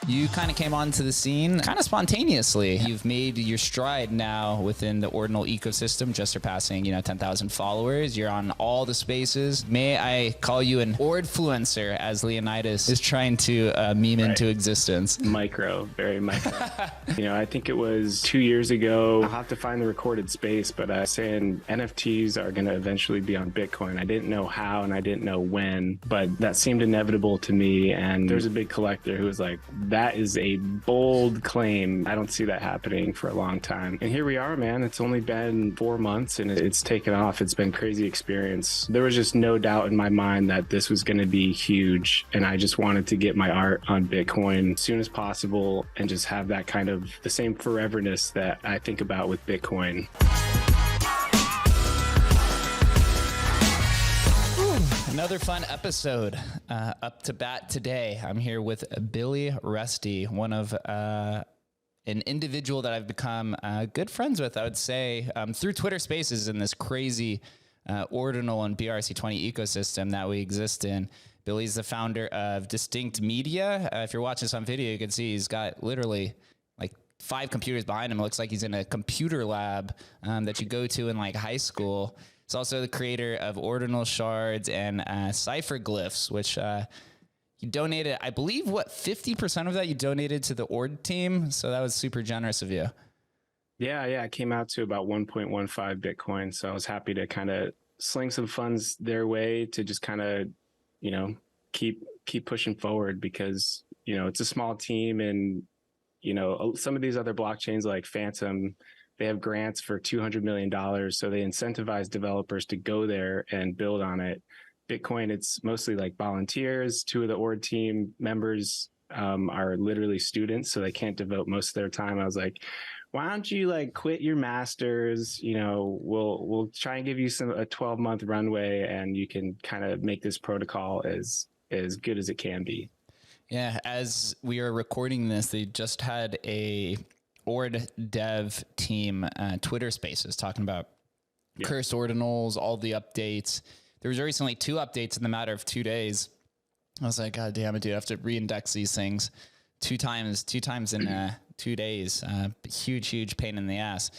You kind of came onto the scene kind of spontaneously. You've made your stride now within the Ordinal ecosystem, just surpassing, 10,000 followers. You're on all the spaces. May I call you an Ordfluencer, as Leonidas is trying to meme into existence? Micro, very micro. I think it was 2 years ago. I'll have to find the recorded space, but saying NFTs are going to eventually be on Bitcoin. I didn't know how and I didn't know when, but that seemed inevitable to me. And there's a big collector who was like, that is a bold claim. I don't see that happening for a long time. And here we are, man. It's only been 4 months and it's taken off. It's been a crazy experience. There was just no doubt in my mind that this was going to be huge. And I just wanted to get my art on Bitcoin as soon as possible and just have that kind of the same foreverness that I think about with Bitcoin. Another fun episode up to bat today. I'm here with Billy Reystey, one of an individual that I've become good friends with, I would say, through Twitter Spaces in this crazy Ordinal and BRC20 ecosystem that we exist in. Billy's the founder of Dystnct Media. If you're watching this on video, you can see he's got literally like 5 computers behind him. It looks like he's in a computer lab that you go to in like high school. He's also the creator of Ordinal, Shards, and Cypherglyphs, which you donated, I believe, 50% of that you donated to the Ord team. So that was super generous of you. Yeah. It came out to about 1.15 Bitcoin. So I was happy to kind of sling some funds their way to just kind of, keep pushing forward because, it's a small team and, some of these other blockchains like Phantom, they have grants for $200 million. So they incentivize developers to go there and build on it. Bitcoin, it's mostly like volunteers. 2 of the Ord team members are literally students, so they can't devote most of their time. I was like, why don't you quit your masters? We'll try and give you a 12-month runway and you can kind of make this protocol as good as it can be. Yeah, as we are recording this, they just had a Ord dev team Twitter Spaces talking about cursed ordinals, all the updates. There was recently 2 updates in the matter of 2 days. I was like, God damn it, dude, I have to reindex these things two times in 2 days. Huge pain in the ass.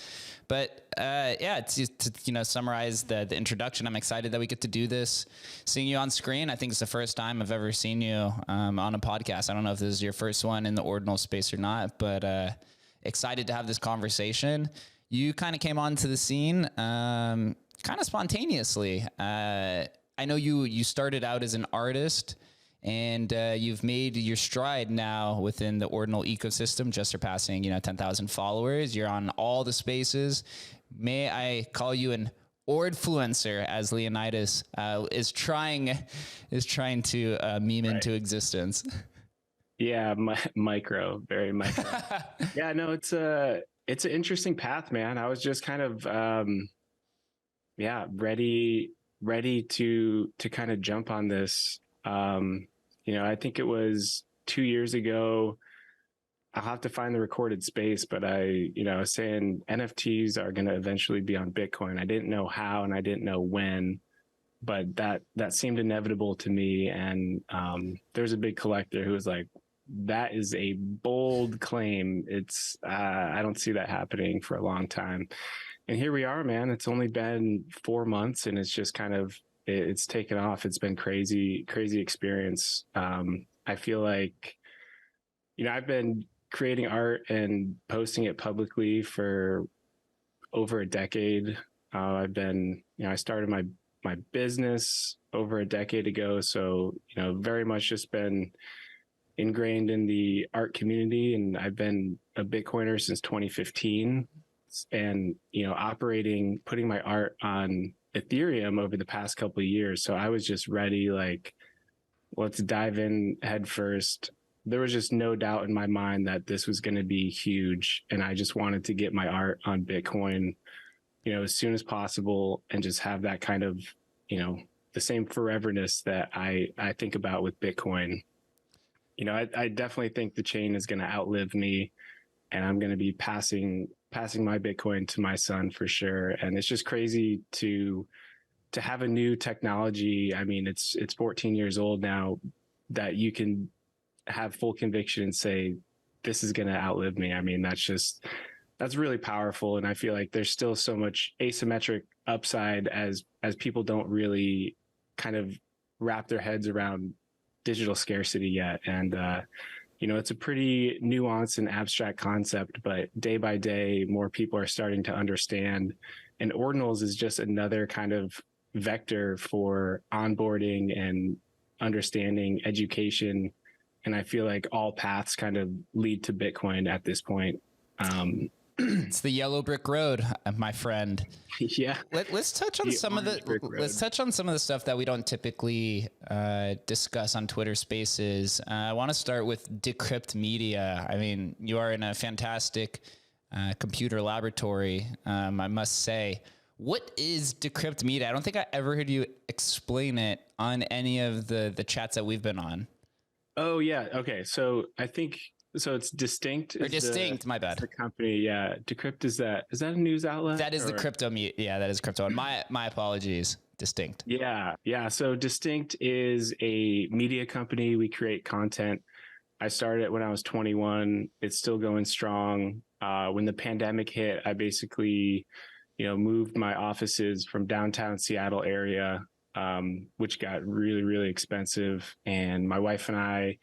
But to summarize the introduction, I'm excited that we get to do this. Seeing you on screen, I think it's the first time I've ever seen you on a podcast. I don't know if this is your first one in the Ordinal space or not, but excited to have this conversation. You kind of came onto the scene kind of spontaneously. I know you started out as an artist and you've made your stride now within the Ordinal ecosystem, just surpassing 10,000 followers. You're on all the spaces. May I call you an Ordfluencer, as Leonidas is trying to meme into existence? Yeah, micro, very micro. Yeah, no, it's an interesting path, man. I was just kind of ready to kind of jump on this. I think it was 2 years ago. I'll have to find the recorded space, but I was saying NFTs are going to eventually be on Bitcoin. I didn't know how and I didn't know when, but that seemed inevitable to me. And there's a big collector who was like, that is a bold claim. It's I don't see that happening for a long time. And here we are, man. It's only been 4 months and it's just kind of, it's taken off. It's been crazy experience. I feel like, I've been creating art and posting it publicly for over a decade. I started my business over a decade ago. So, very much just been ingrained in the art community, and I've been a Bitcoiner since 2015 and, putting my art on Ethereum over the past couple of years. So I was just ready, let's dive in head first. There was just no doubt in my mind that this was going to be huge. And I just wanted to get my art on Bitcoin, as soon as possible and just have that kind of, the same foreverness that I think about with Bitcoin. I definitely think the chain is going to outlive me and I'm going to be passing my Bitcoin to my son for sure. And it's just crazy to have a new technology. I mean, it's 14 years old now that you can have full conviction and say, this is going to outlive me. I mean, that's really powerful. And I feel like there's still so much asymmetric upside as people don't really kind of wrap their heads around digital scarcity yet. And, it's a pretty nuanced and abstract concept, but day by day, more people are starting to understand. And Ordinals is just another kind of vector for onboarding and understanding education. And I feel like all paths kind of lead to Bitcoin at this point. It's the yellow brick road, my friend. Yeah. Let's touch on some of the stuff that we don't typically discuss on Twitter Spaces. I want to start with Dystnct Media. I mean, you are in a fantastic computer laboratory, I must say. What is Dystnct Media? I don't think I ever heard you explain it on any of the chats that we've been on. Oh yeah. Okay. So I think it's Dystnct. Or Dystnct, my bad. The company, yeah. Dystnct is that a news outlet? That is the crypto. Yeah, that is crypto. My apologies. Dystnct. Yeah. So Dystnct is a media company. We create content. I started it when I was 21. It's still going strong. When the pandemic hit, I basically, moved my offices from downtown Seattle area, which got really, really expensive. And my wife and I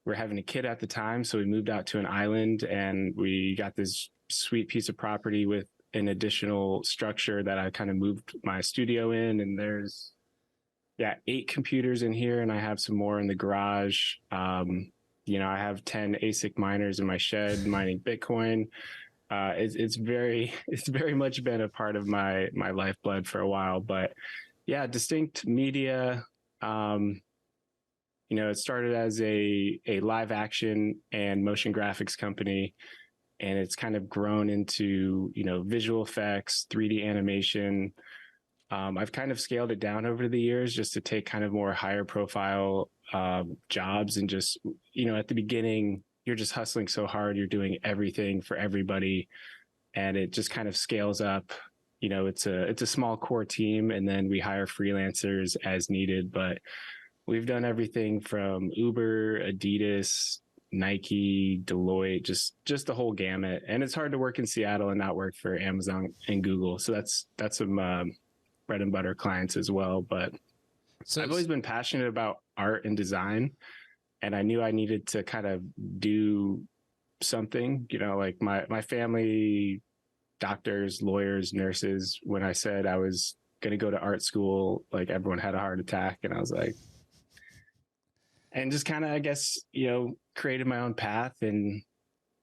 were having a kid at the time. So we moved out to an island and we got this sweet piece of property with an additional structure that I kind of moved my studio in. And there's, 8 computers in here and I have some more in the garage. I have 10 ASIC miners in my shed mining Bitcoin. It's very much been a part of my lifeblood for a while, but yeah, Dystnct Media, it started as a live action and motion graphics company, and it's kind of grown into, visual effects, 3D animation. I've kind of scaled it down over the years just to take kind of more higher profile jobs, and just, at the beginning, you're just hustling so hard. You're doing everything for everybody, and it just kind of scales up. It's a small core team, and then we hire freelancers as needed, but we've done everything from Uber, Adidas, Nike, Deloitte, just the whole gamut. And it's hard to work in Seattle and not work for Amazon and Google. So that's some bread and butter clients as well. But I've always been passionate about art and design, and I knew I needed to kind of do something. Like my family, doctors, lawyers, nurses. When I said I was going to go to art school, like everyone had a heart attack, and I was like. And just kind of, I guess, created my own path and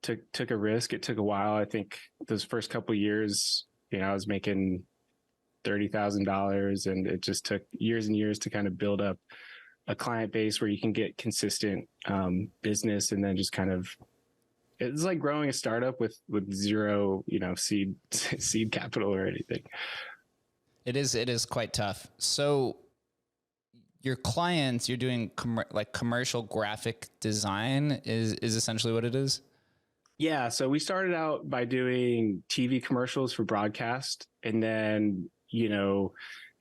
took a risk. It took a while. I think those first couple of years, I was making $30,000, and it just took years and years to kind of build up a client base where you can get consistent business, and then just kind of, it's like growing a startup with zero, seed capital or anything. It is quite tough. So your clients, you're doing commercial graphic design is essentially what it is? Yeah. So we started out by doing TV commercials for broadcast. And then,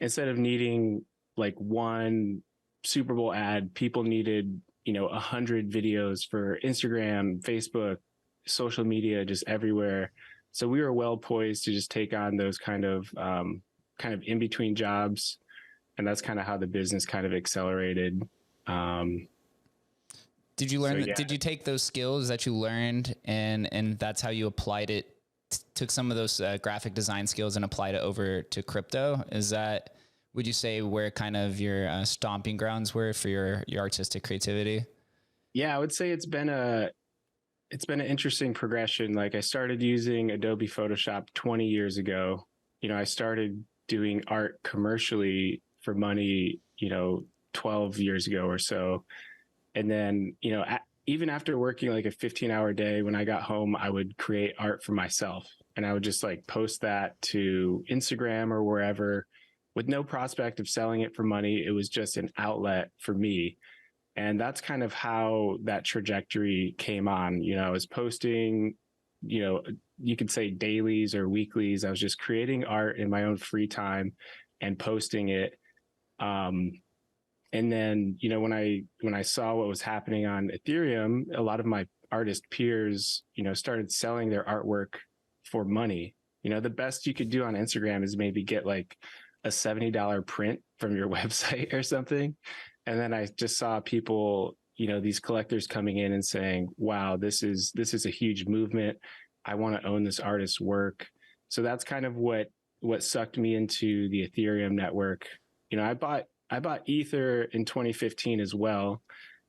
instead of needing like one Super Bowl ad, people needed, 100 videos for Instagram, Facebook, social media, just everywhere. So we were well poised to just take on those kind of in between jobs. And that's kind of how the business kind of accelerated. Did you learn? Did you take those skills that you learned, and that's how you applied it? Took some of those graphic design skills and applied it over to crypto. Is that, would you say, where kind of your stomping grounds were for your artistic creativity? Yeah, I would say it's been an interesting progression. Like I started using Adobe Photoshop 20 years ago. I started doing art commercially for money, 12 years ago or so. And then, even after working like a 15-hour day, when I got home, I would create art for myself, and I would just like post that to Instagram or wherever with no prospect of selling it for money. It was just an outlet for me. And that's kind of how that trajectory came on. I was posting, you could say dailies or weeklies. I was just creating art in my own free time and posting it. And then, when I saw what was happening on Ethereum, a lot of my artist peers, started selling their artwork for money. The best you could do on Instagram is maybe get like a $70 print from your website or something. And then I just saw people, these collectors coming in and saying, wow, this is a huge movement. I want to own this artist's work. So that's kind of what sucked me into the Ethereum network. I bought Ether in 2015 as well.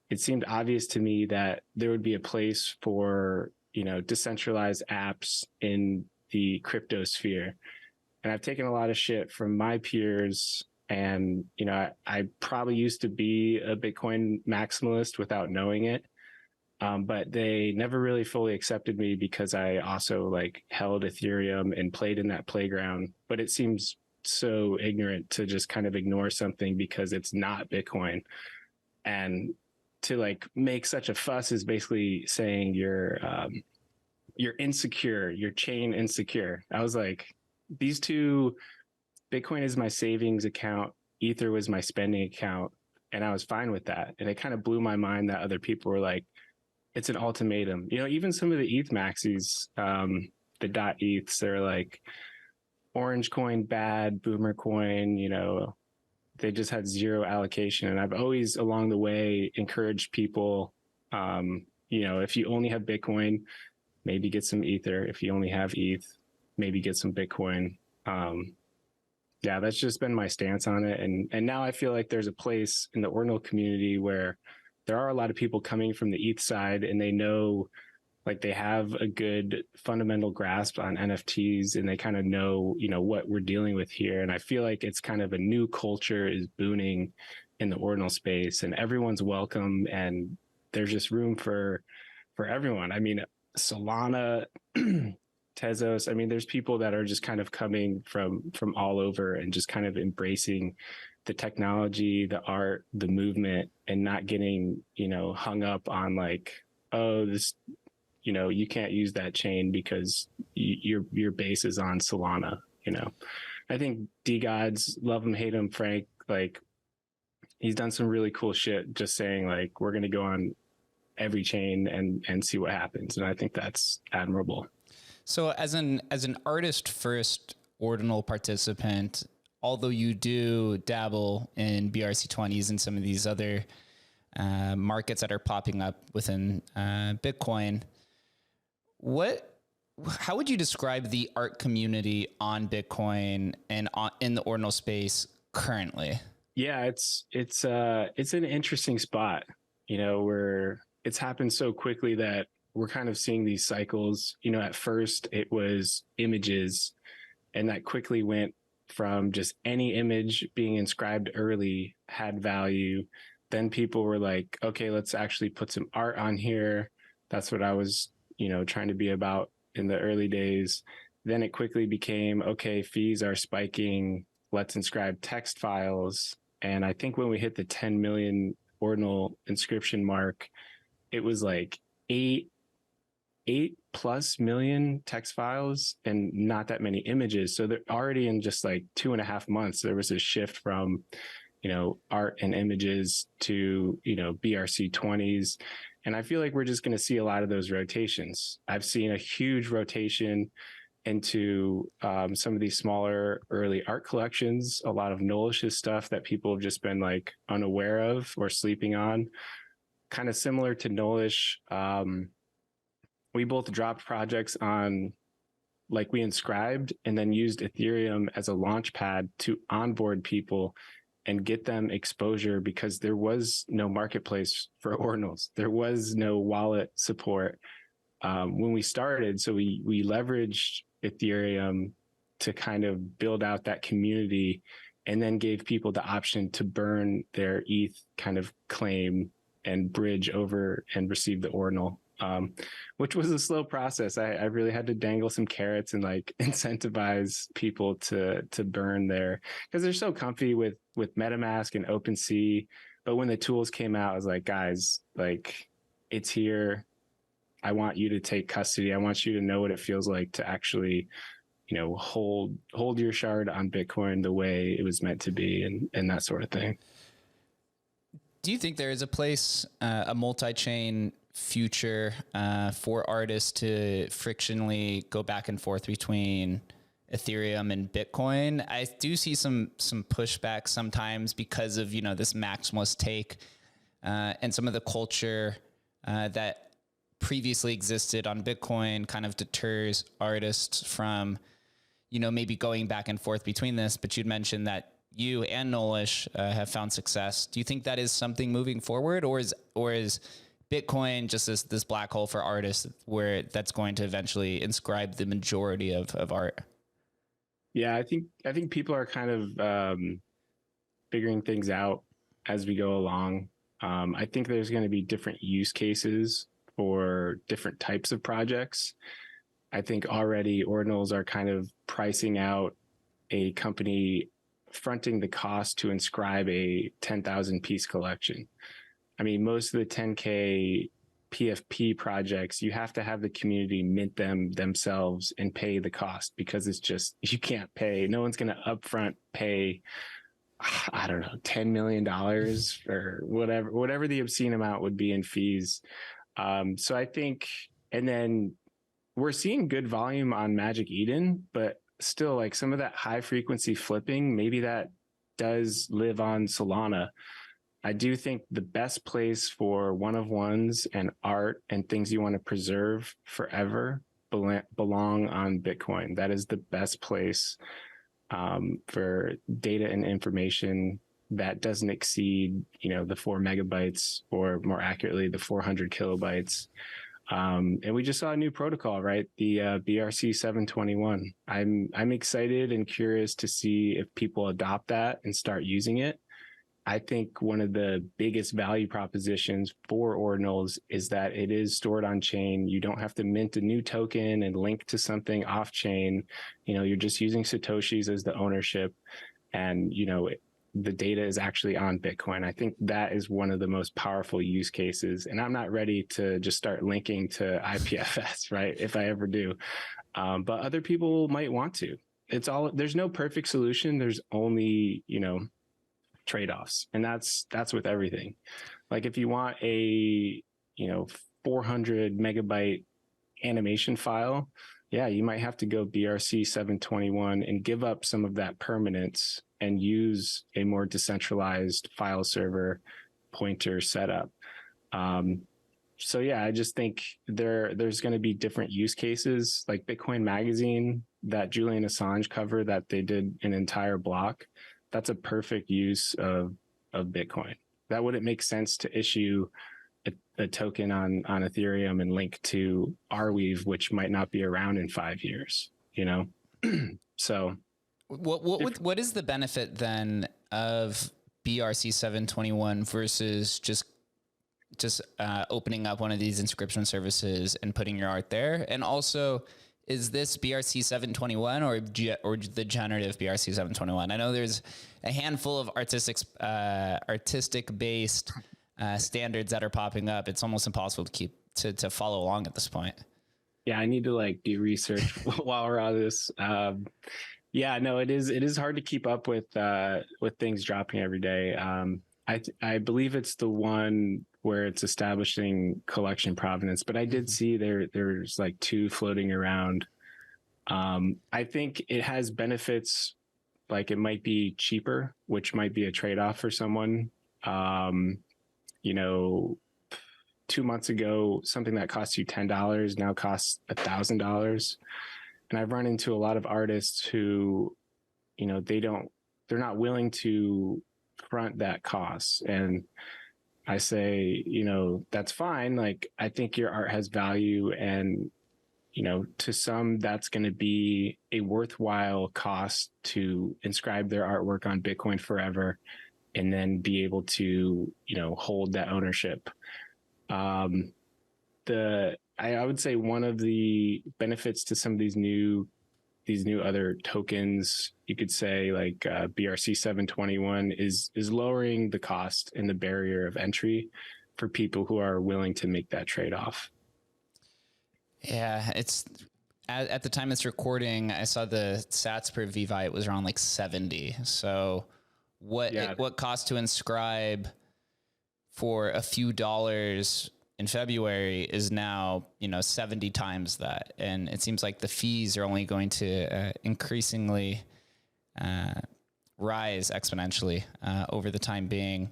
It seemed obvious to me that there would be a place for, decentralized apps in the crypto sphere. And I've taken a lot of shit from my peers. And, I probably used to be a Bitcoin maximalist without knowing it. But they never really fully accepted me because I also like held Ethereum and played in that playground. But it seems so ignorant to just kind of ignore something because it's not Bitcoin. And to like make such a fuss is basically saying you're insecure, you're chain insecure. I was like, these two, Bitcoin is my savings account, Ether was my spending account, and I was fine with that. And it kind of blew my mind that other people were like, it's an ultimatum. Even some of the ETH maxis, the .eths, they're like, Orange coin bad, Boomer coin, they just had zero allocation. And I've always along the way encouraged people, if you only have Bitcoin, maybe get some Ether. If you only have ETH, maybe get some Bitcoin. Yeah, that's just been my stance on it. And now I feel like there's a place in the Ordinal community where there are a lot of people coming from the ETH side and they know, like they have a good fundamental grasp on NFTs and they kind of know, what we're dealing with here. And I feel like it's kind of a new culture is booming in the Ordinal space and everyone's welcome and there's just room for everyone. I mean, Solana, Tezos, I mean, there's people that are just kind of coming from all over and just kind of embracing the technology, the art, the movement, and not getting, hung up on like, oh, this, you can't use that chain because your base is on Solana, I think D-Gods, love him, hate him, Frank, like he's done some really cool shit just saying like, we're going to go on every chain and see what happens. And I think that's admirable. So as an artist first Ordinal participant, although you do dabble in BRC20s and some of these other markets that are popping up within Bitcoin, how would you describe the art community on Bitcoin and in the Ordinal space currently? Yeah, it's an interesting spot, where it's happened so quickly that we're kind of seeing these cycles. At first it was images and that quickly went from just any image being inscribed early had value. Then people were like, okay, let's actually put some art on here. That's what I was, trying to be about in the early days. Then it quickly became, okay, fees are spiking. Let's inscribe text files. And I think when we hit the 10 million Ordinal inscription mark, it was like 8+ million text files and not that many images. So they're already in just like 2.5 months, there was a shift from, art and images to, BRC20s. And I feel like we're just going to see a lot of those rotations. I've seen a huge rotation into some of these smaller early art collections, a lot of Nolish's stuff that people have just been like unaware of or sleeping on. Kind of similar to Nolish. We both dropped projects on, like we inscribed and then used Ethereum as a launch pad to onboard people and get them exposure because there was no marketplace for Ordinals. There was no wallet support when we started. So we leveraged Ethereum to kind of build out that community and then gave people the option to burn their ETH kind of claim and bridge over and receive the Ordinal. Which was a slow process. I really had to dangle some carrots and like incentivize people to burn there because they're so comfy with MetaMask and OpenSea. But when the tools came out, I was like, guys, like it's here. I want you to take custody. I want you to know what it feels like to actually, hold your shard on Bitcoin the way it was meant to be and that sort of thing. Do you think there is a place, a multi-chain future for artists to frictionally go back and forth between Ethereum and Bitcoin? I do see some pushback sometimes because of, you know, this maximalist take and some of the culture that previously existed on Bitcoin kind of deters artists from, you know, maybe going back and forth between this. But you'd mentioned that you and Nolish have found success. Do you think that is something moving forward, or is Bitcoin just this black hole for artists where that's going to eventually inscribe the majority of art? Yeah, I think people are kind of figuring things out as we go along. I think there's going to be different use cases for different types of projects. I think already Ordinals are kind of pricing out a company fronting the cost to inscribe a 10,000 piece collection. I mean, most of the 10K PFP projects, you have to have the community mint them themselves and pay the cost, because it's just, you can't pay. No one's going to upfront pay, I don't know, $10 million or whatever the obscene amount would be in fees. So I think, and then we're seeing good volume on Magic Eden, but still, like, some of that high frequency flipping, maybe that does live on Solana. I do think the best place for one-of-ones and art and things you want to preserve forever belong on Bitcoin. That is the best place for data and information that doesn't exceed, you know, the 4 megabytes, or more accurately, the 400 kilobytes. And we just saw a new protocol, right? The BRC 721. I'm excited and curious to see if people adopt that and start using it. I think one of the biggest value propositions for Ordinals is that it is stored on chain. You don't have to mint a new token and link to something off chain. You know, you're just using Satoshis as the ownership, and, you know, the data is actually on Bitcoin. I think that is one of the most powerful use cases. And I'm not ready to just start linking to IPFS, right? If I ever do. But other people might want to. There's no perfect solution. There's only, you know, trade-offs. And that's with everything. Like, if you want a, you know, 400 megabyte animation file, yeah, you might have to go BRC 721 and give up some of that permanence and use a more decentralized file server pointer setup. So yeah, I just think there's going to be different use cases, like Bitcoin Magazine, that Julian Assange cover that they did an entire block. That's a perfect use of Bitcoin. That wouldn't make sense to issue a token on Ethereum and link to Arweave, which might not be around in 5 years, you know? So what is the benefit then of BRC 721 versus just opening up one of these inscription services and putting your art there? And also, is this BRC 721 or the generative BRC 721? I know there's a handful of artistic based standards that are popping up. It's almost impossible to follow along at this point. Yeah, I need to like do research while we're on this. Yeah, no, it is hard to keep up with things dropping every day. I believe it's the one where it's establishing collection provenance, but I did see there's like 2 floating around. I think it has benefits, like it might be cheaper, which might be a trade-off for someone. You know, 2 months ago, something that cost you $10 now costs $1,000. And I've run into a lot of artists who, you know, they're not willing to front that cost. And I say, you know, that's fine. Like, I think your art has value, and, you know, to some, that's going to be a worthwhile cost to inscribe their artwork on Bitcoin forever, and then be able to, you know, hold that ownership. I would say one of the benefits to some of these new other tokens, you could say, like BRC 721, is lowering the cost and the barrier of entry for people who are willing to make that trade-off. Yeah, it's at the time it's recording, I saw the sats per VVite was around like 70. So what costs to inscribe for a few dollars in February is now, 70 times that. And it seems like the fees are only going to increasingly rise exponentially over the time being.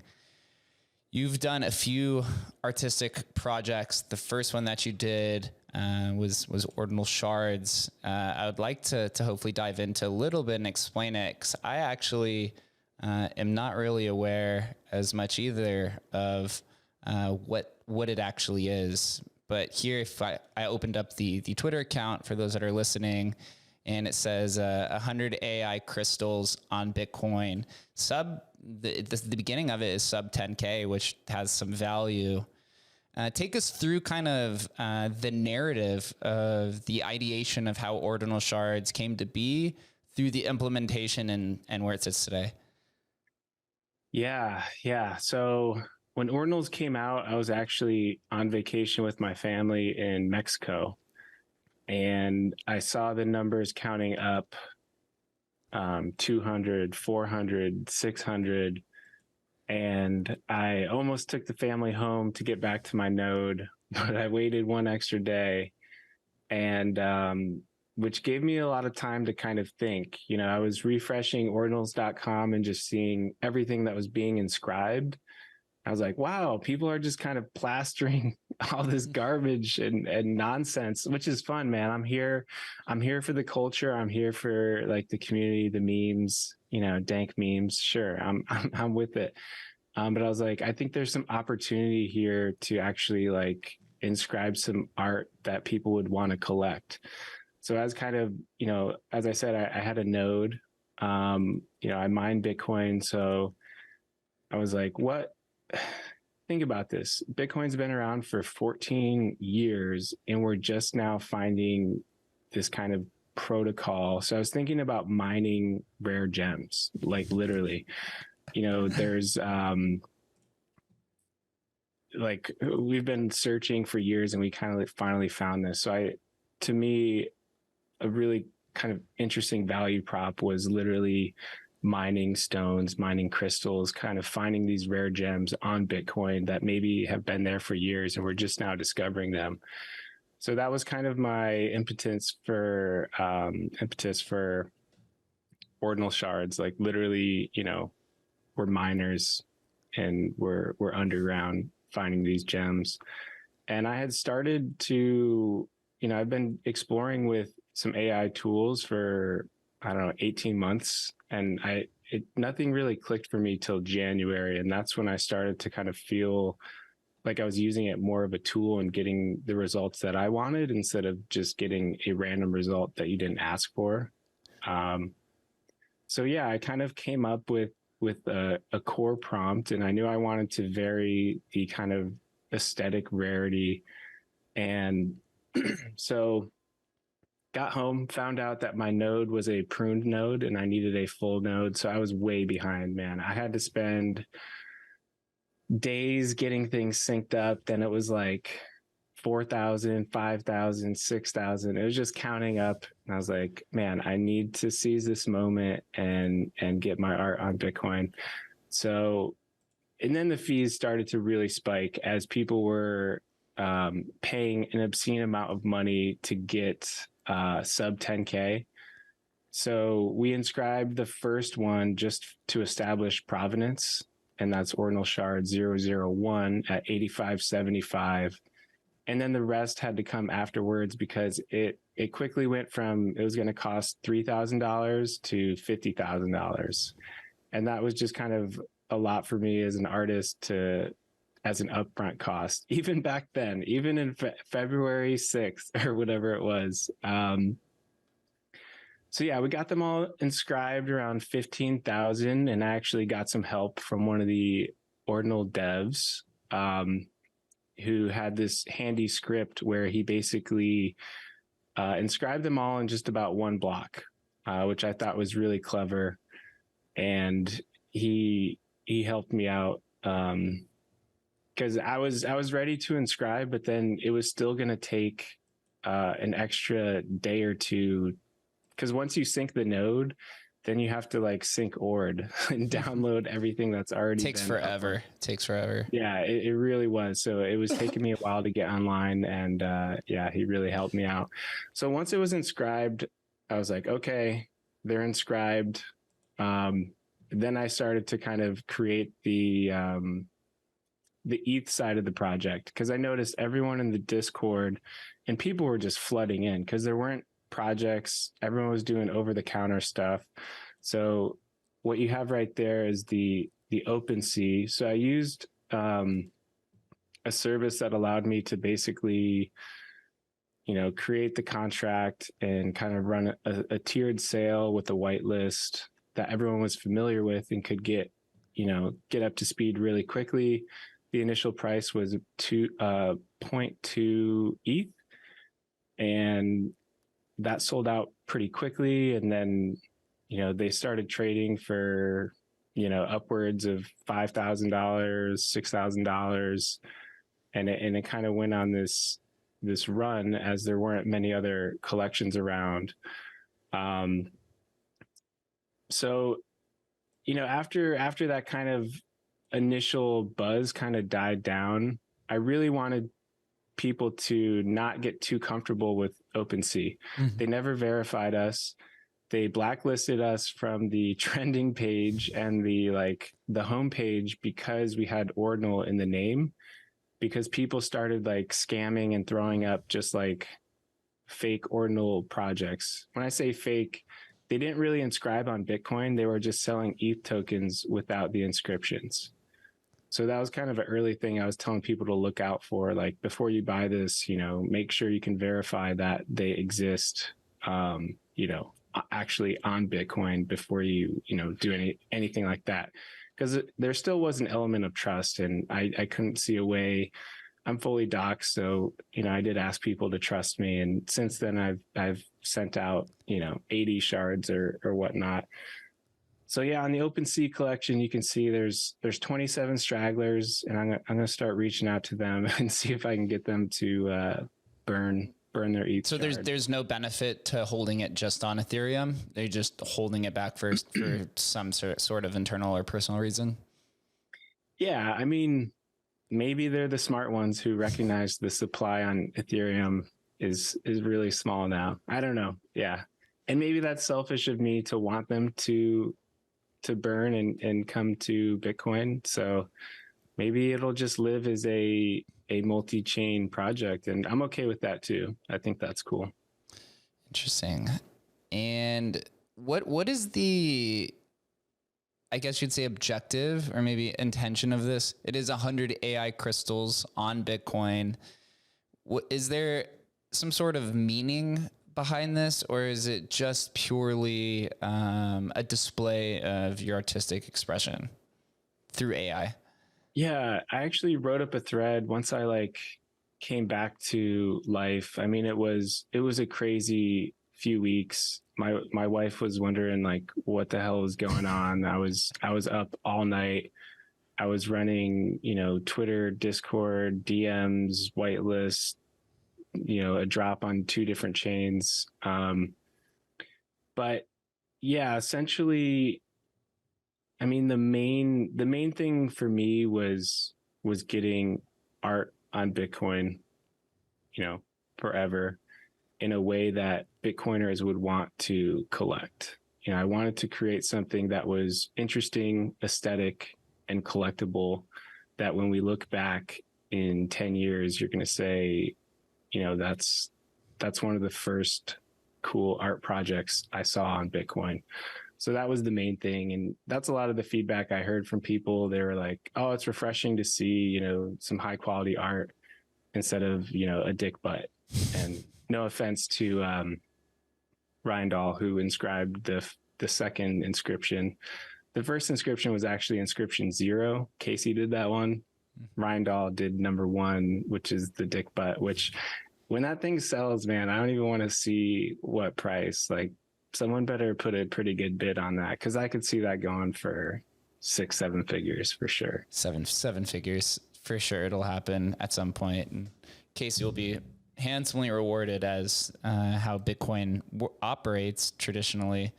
You've done a few artistic projects. The first one that you did was Ordinal Shards. I would like to hopefully dive into a little bit and explain it, because I actually am not really aware as much either of what it actually is. But here, if I opened up the Twitter account for those that are listening, and it says 100 AI crystals on Bitcoin. The beginning of it is sub 10K, which has some value. Take us through kind of the narrative of the ideation of how Ordinal Shards came to be through the implementation and where it sits today. Yeah. So when Ordinals came out, I was actually on vacation with my family in Mexico. And I saw the numbers counting up 200, 400, 600. And I almost took the family home to get back to my node, but I waited one extra day, and which gave me a lot of time to kind of think. I was refreshing ordinals.com and just seeing everything that was being inscribed. I was like, wow, people are just kind of plastering all this garbage and nonsense, which is fun, man. I'm here for the culture. I'm here for like the community, the memes, dank memes. Sure. I'm with it. But I was like, I think there's some opportunity here to actually like inscribe some art that people would want to collect. So as kind of, as I said, I had a node, I mined Bitcoin. So I was like, think about this. Bitcoin's been around for 14 years and we're just now finding this kind of protocol. So I was thinking about mining rare gems, like literally, there's like we've been searching for years and we kind of finally found this. So to me, a really kind of interesting value prop was literally mining stones, mining crystals, kind of finding these rare gems on Bitcoin that maybe have been there for years and we're just now discovering them. So that was kind of my impetus for Ordinal Shards. Like literally, we're miners and we're underground finding these gems. And I had started to, I've been exploring with some AI tools for, 18 months. And nothing really clicked for me till January. And that's when I started to kind of feel like I was using it more of a tool and getting the results that I wanted instead of just getting a random result that you didn't ask for. So yeah, I kind of came up with a core prompt, and I knew I wanted to vary the kind of aesthetic rarity. And so got home, found out that my node was a pruned node and I needed a full node. So I was way behind, man. I had to spend days getting things synced up. Then it was like 4,000, 5,000, 6,000. It was just counting up. And I was like, man, I need to seize this moment and get my art on Bitcoin. So, and then the fees started to really spike as people were paying an obscene amount of money to get sub 10K. So we inscribed the first one just to establish provenance, and that's Ordinal Shard 001 at 85.75. And then the rest had to come afterwards because it quickly went from, it was going to cost $3,000 to $50,000. And that was just kind of a lot for me as an artist as an upfront cost, even back then, even in February 6th or whatever it was. So yeah, we got them all inscribed around 15,000, and I actually got some help from one of the Ordinal devs who had this handy script where he basically inscribed them all in just about one block, which I thought was really clever. And he helped me out because I was ready to inscribe, but then it was still going to take an extra day or two, because once you sync the node, then you have to like sync ord and download everything that's already Takes been forever. Takes forever. Yeah, it really was. So it was taking me a while to get online, and yeah, he really helped me out. So once it was inscribed, I was like, okay, they're inscribed. Then I started to kind of create the ETH side of the project, because I noticed everyone in the Discord and people were just flooding in because there weren't projects. Everyone was doing over the counter stuff. So what you have right there is the OpenSea. So I used a service that allowed me to basically, create the contract and kind of run a tiered sale with a whitelist that everyone was familiar with and could get up to speed really quickly. The initial price was 0.2 ETH, and that sold out pretty quickly. And then, they started trading for, upwards of $5,000, $6,000. And it kind of went on this run, as there weren't many other collections around. So, after that kind of initial buzz kind of died down, I really wanted people to not get too comfortable with OpenSea. Mm-hmm. They never verified us. They blacklisted us from the trending page and the homepage because we had Ordinal in the name, because people started like scamming and throwing up just like fake Ordinal projects. When I say fake, they didn't really inscribe on Bitcoin. They were just selling ETH tokens without the inscriptions. So that was kind of an early thing I was telling people to look out for. Like, before you buy this, make sure you can verify that they exist, actually on Bitcoin before you, do anything like that. Because there still was an element of trust, and I couldn't see a way. I'm fully doxxed, so I did ask people to trust me, and since then I've sent out 80 shards or whatnot. So yeah, on the OpenSea collection, you can see there's 27 stragglers, and I'm gonna start reaching out to them and see if I can get them to burn their ETH. So there's no benefit to holding it just on Ethereum. They're just holding it back for some sort of internal or personal reason. Yeah, I mean, maybe they're the smart ones who recognize the supply on Ethereum is really small now. I don't know. Yeah. And maybe that's selfish of me to want them to burn and come to Bitcoin. So maybe it'll just live as a multi-chain project, and I'm okay with that too. I think that's cool. Interesting. And what is the, I guess you'd say, objective or maybe intention of this? It is 100 AI crystals on Bitcoin. Is there some sort of meaning behind this, or is it just purely a display of your artistic expression through AI? Yeah, I actually wrote up a thread once I came back to life. I mean, it was a crazy few weeks. My wife was wondering what the hell was going on. I was up all night. I was running, Twitter, Discord, DMs, whitelist, a drop on 2 different chains. But yeah, essentially, I mean, the main thing for me was getting art on Bitcoin, forever, in a way that Bitcoiners would want to collect. I wanted to create something that was interesting, aesthetic, and collectible, that when we look back in 10 years, you're going to say, that's one of the first cool art projects I saw on Bitcoin. So that was the main thing. And that's a lot of the feedback I heard from people. They were like, oh, it's refreshing to see, some high quality art instead of, a dick butt. And no offense to Reystey, who inscribed the second inscription. The first inscription was actually inscription 0. Casey did that one. Reystey did number 1, which is the dick butt, which when that thing sells, man, I don't even want to see what price. Someone better put a pretty good bid on that, because I could see that going for 6-7 figures for sure. Seven figures for sure. It'll happen at some point, and Casey will be handsomely rewarded as how Bitcoin operates traditionally.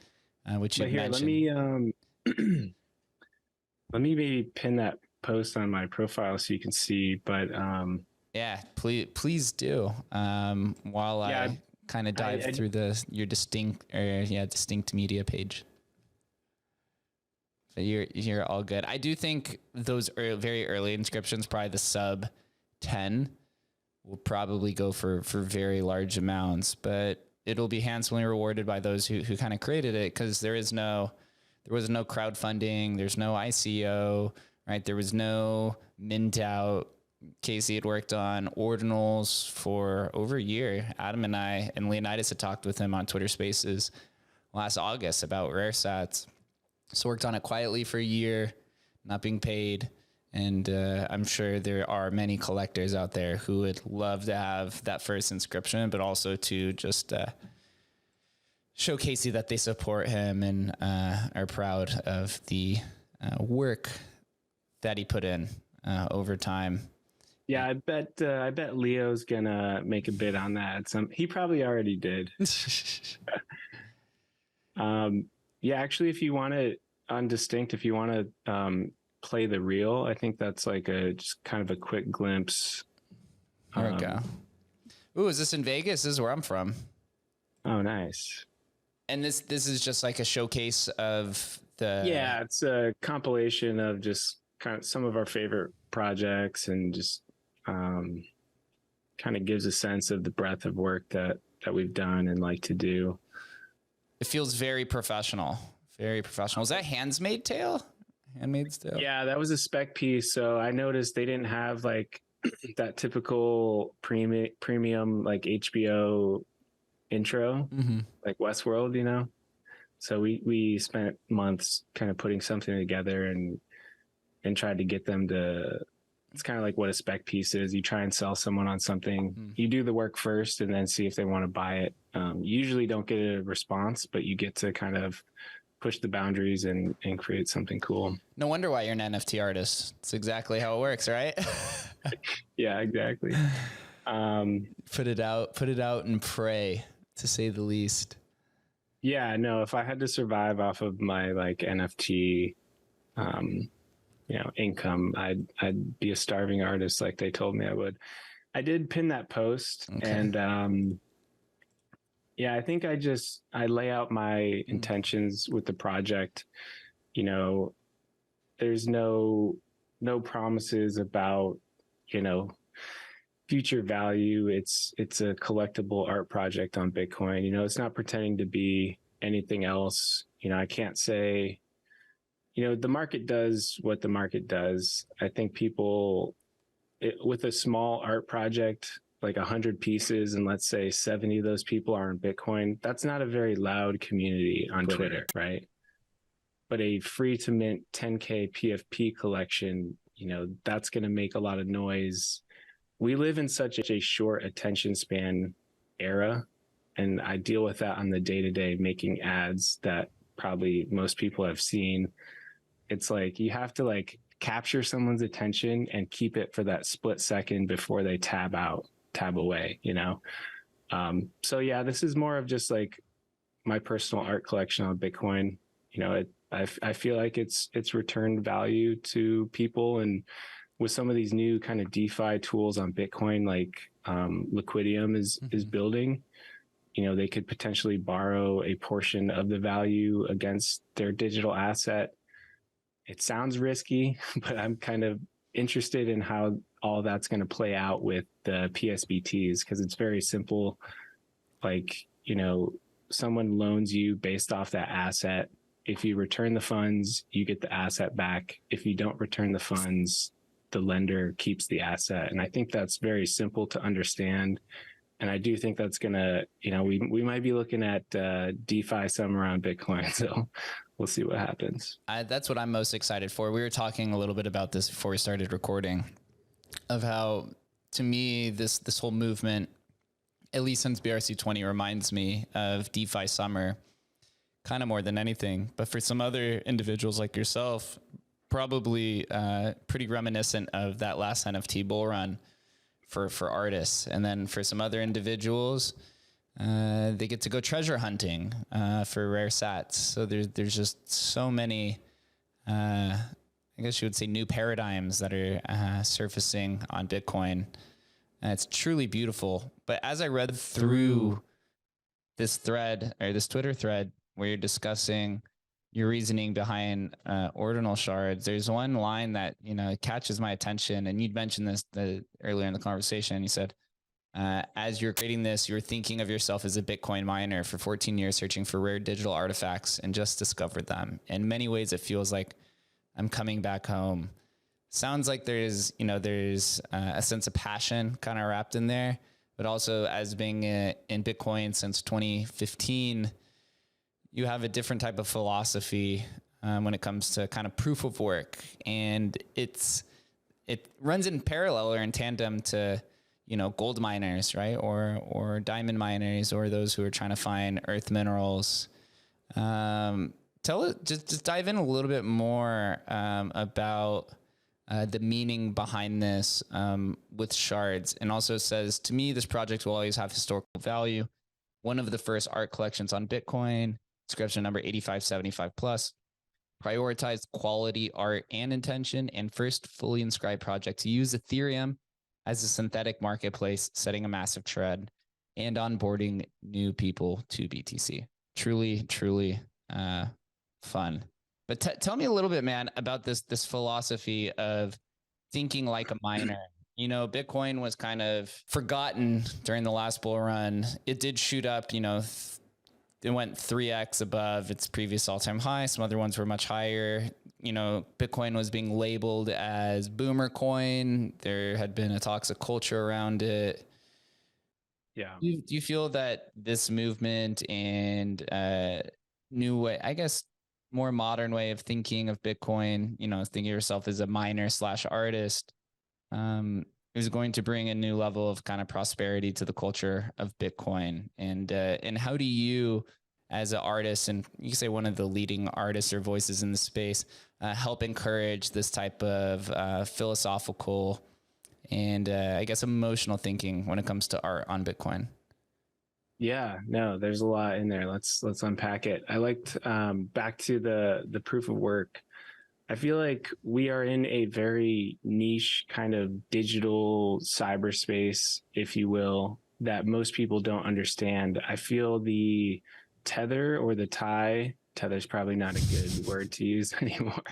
which you But here, mentioned. let me maybe pin that post on my profile so you can see. But Yeah, please do. While I kind of dive through your Dystnct media page. So you're all good. I do think those very early inscriptions, probably the sub 10, will probably go for very large amounts, but it'll be handsomely rewarded by those who kind of created it, because there was no crowdfunding, there's no ICO, right? There was no mint out. Casey had worked on Ordinals for over a year. Adam and I and Leonidas had talked with him on Twitter Spaces last August about rare sats. So worked on it quietly for a year, not being paid. And I'm sure there are many collectors out there who would love to have that first inscription, but also to just show Casey that they support him and are proud of the work that he put in over time. Yeah, I bet Leo's gonna make a bid on that. He probably already did. Yeah, actually, if you want to on Dystnct, if you want to play the reel, I think that's like just kind of a quick glimpse. There we go. Ooh, is this in Vegas? This is where I'm from. Oh, nice. And this is just like a showcase of the. Yeah, it's a compilation of just kind of some of our favorite projects, and just kind of gives a sense of the breadth of work that we've done and like to do. It feels very professional. Very professional. Is that Handmaid's Tale? Handmaid's Tale? Yeah, that was a spec piece. So I noticed they didn't have like that typical premium like HBO intro, like Westworld, you know? So we spent months kind of putting something together and tried to get them to. It's kind of like what a spec piece is. You try and sell someone on something. You do the work first and then see if they want to buy it. You usually don't get a response, but you get to kind of push the boundaries and create something cool. No wonder why you're an NFT artist. It's exactly how it works, right? Yeah, exactly. Put it out and pray, to say the least. Yeah, no, if I had to survive off of my like NFT, income, I'd be a starving artist like they told me I would. I did pin that post, okay. And yeah, I think I lay out my intentions with the project. You know, there's no promises about, future value. It's a collectible art project on Bitcoin. It's not pretending to be anything else. I can't say, the market does what the market does. I think with a small art project, like 100 pieces, and let's say 70 of those people are in Bitcoin, that's not a very loud community on Twitter, right? But a free to mint 10K PFP collection, that's going to make a lot of noise. We live in such a short attention span era, and I deal with that on the day-to-day, making ads that probably most people have seen. It's like you have to like capture someone's attention and keep it for that split second before they tab away, So yeah, this is more of just like my personal art collection on Bitcoin. I feel like it's returned value to people, and with some of these new kind of DeFi tools on Bitcoin, like Liquidium is building, they could potentially borrow a portion of the value against their digital asset. It sounds risky, but I'm kind of interested in how all that's going to play out with the PSBTs, because it's very simple. Like, someone loans you based off that asset. If you return the funds, you get the asset back. If you don't return the funds, the lender keeps the asset. And I think that's very simple to understand. And I do think that's going to, we might be looking at DeFi somewhere around Bitcoin. So we'll see what happens. That's what I'm most excited for. We were talking a little bit about this before we started recording, of how, to me, this whole movement, at least since BRC20, reminds me of DeFi summer, kind of more than anything. But for some other individuals like yourself, probably pretty reminiscent of that last NFT bull run for artists. And then for some other individuals, They get to go treasure hunting for rare sats. So there's just so many, I guess you would say, new paradigms that are surfacing on Bitcoin. And it's truly beautiful. But as I read through this thread, or this Twitter thread where you're discussing your reasoning behind ordinal shards, there's one line that, you know, catches my attention. And you'd mentioned this earlier in the conversation. You said, as you're creating this, you're thinking of yourself as a Bitcoin miner for 14 years, searching for rare digital artifacts and just discovered them. In many ways, it feels like I'm coming back home. Sounds like there's a sense of passion kind of wrapped in there, but also as being in Bitcoin since 2015, you have a different type of philosophy when it comes to kind of proof of work. And it runs in parallel or in tandem to, you know, gold miners, right? Or diamond miners, or those who are trying to find earth minerals. Just dive in a little bit more about the meaning behind this with shards. And also says, to me, this project will always have historical value. One of the first art collections on Bitcoin, inscription number 8575 plus, prioritized quality art and intention, and first fully inscribed project to use Ethereum as a synthetic marketplace, setting a massive trend and onboarding new people to BTC. Truly, truly fun. But tell me a little bit, man, about this philosophy of thinking like a miner. You know, Bitcoin was kind of forgotten during the last bull run. It did shoot up, you know, it went 3x above its previous all-time high. Some other ones were much higher. You know, Bitcoin was being labeled as boomer coin. There had been a toxic culture around it. Yeah. Do you feel that this movement and new way, I guess, more modern way of thinking of Bitcoin, you know, thinking of yourself as a miner / artist, is going to bring a new level of kind of prosperity to the culture of Bitcoin? And how do you, as an artist, and you can say one of the leading artists or voices in the space, help encourage this type of philosophical and I guess emotional thinking when it comes to art on Bitcoin? Yeah, no, there's a lot in there. Let's unpack it. I liked back to the proof of work. I feel like we are in a very niche kind of digital cyberspace, if you will, that most people don't understand. I feel the tether or the tie, tether's probably not a good word to use anymore.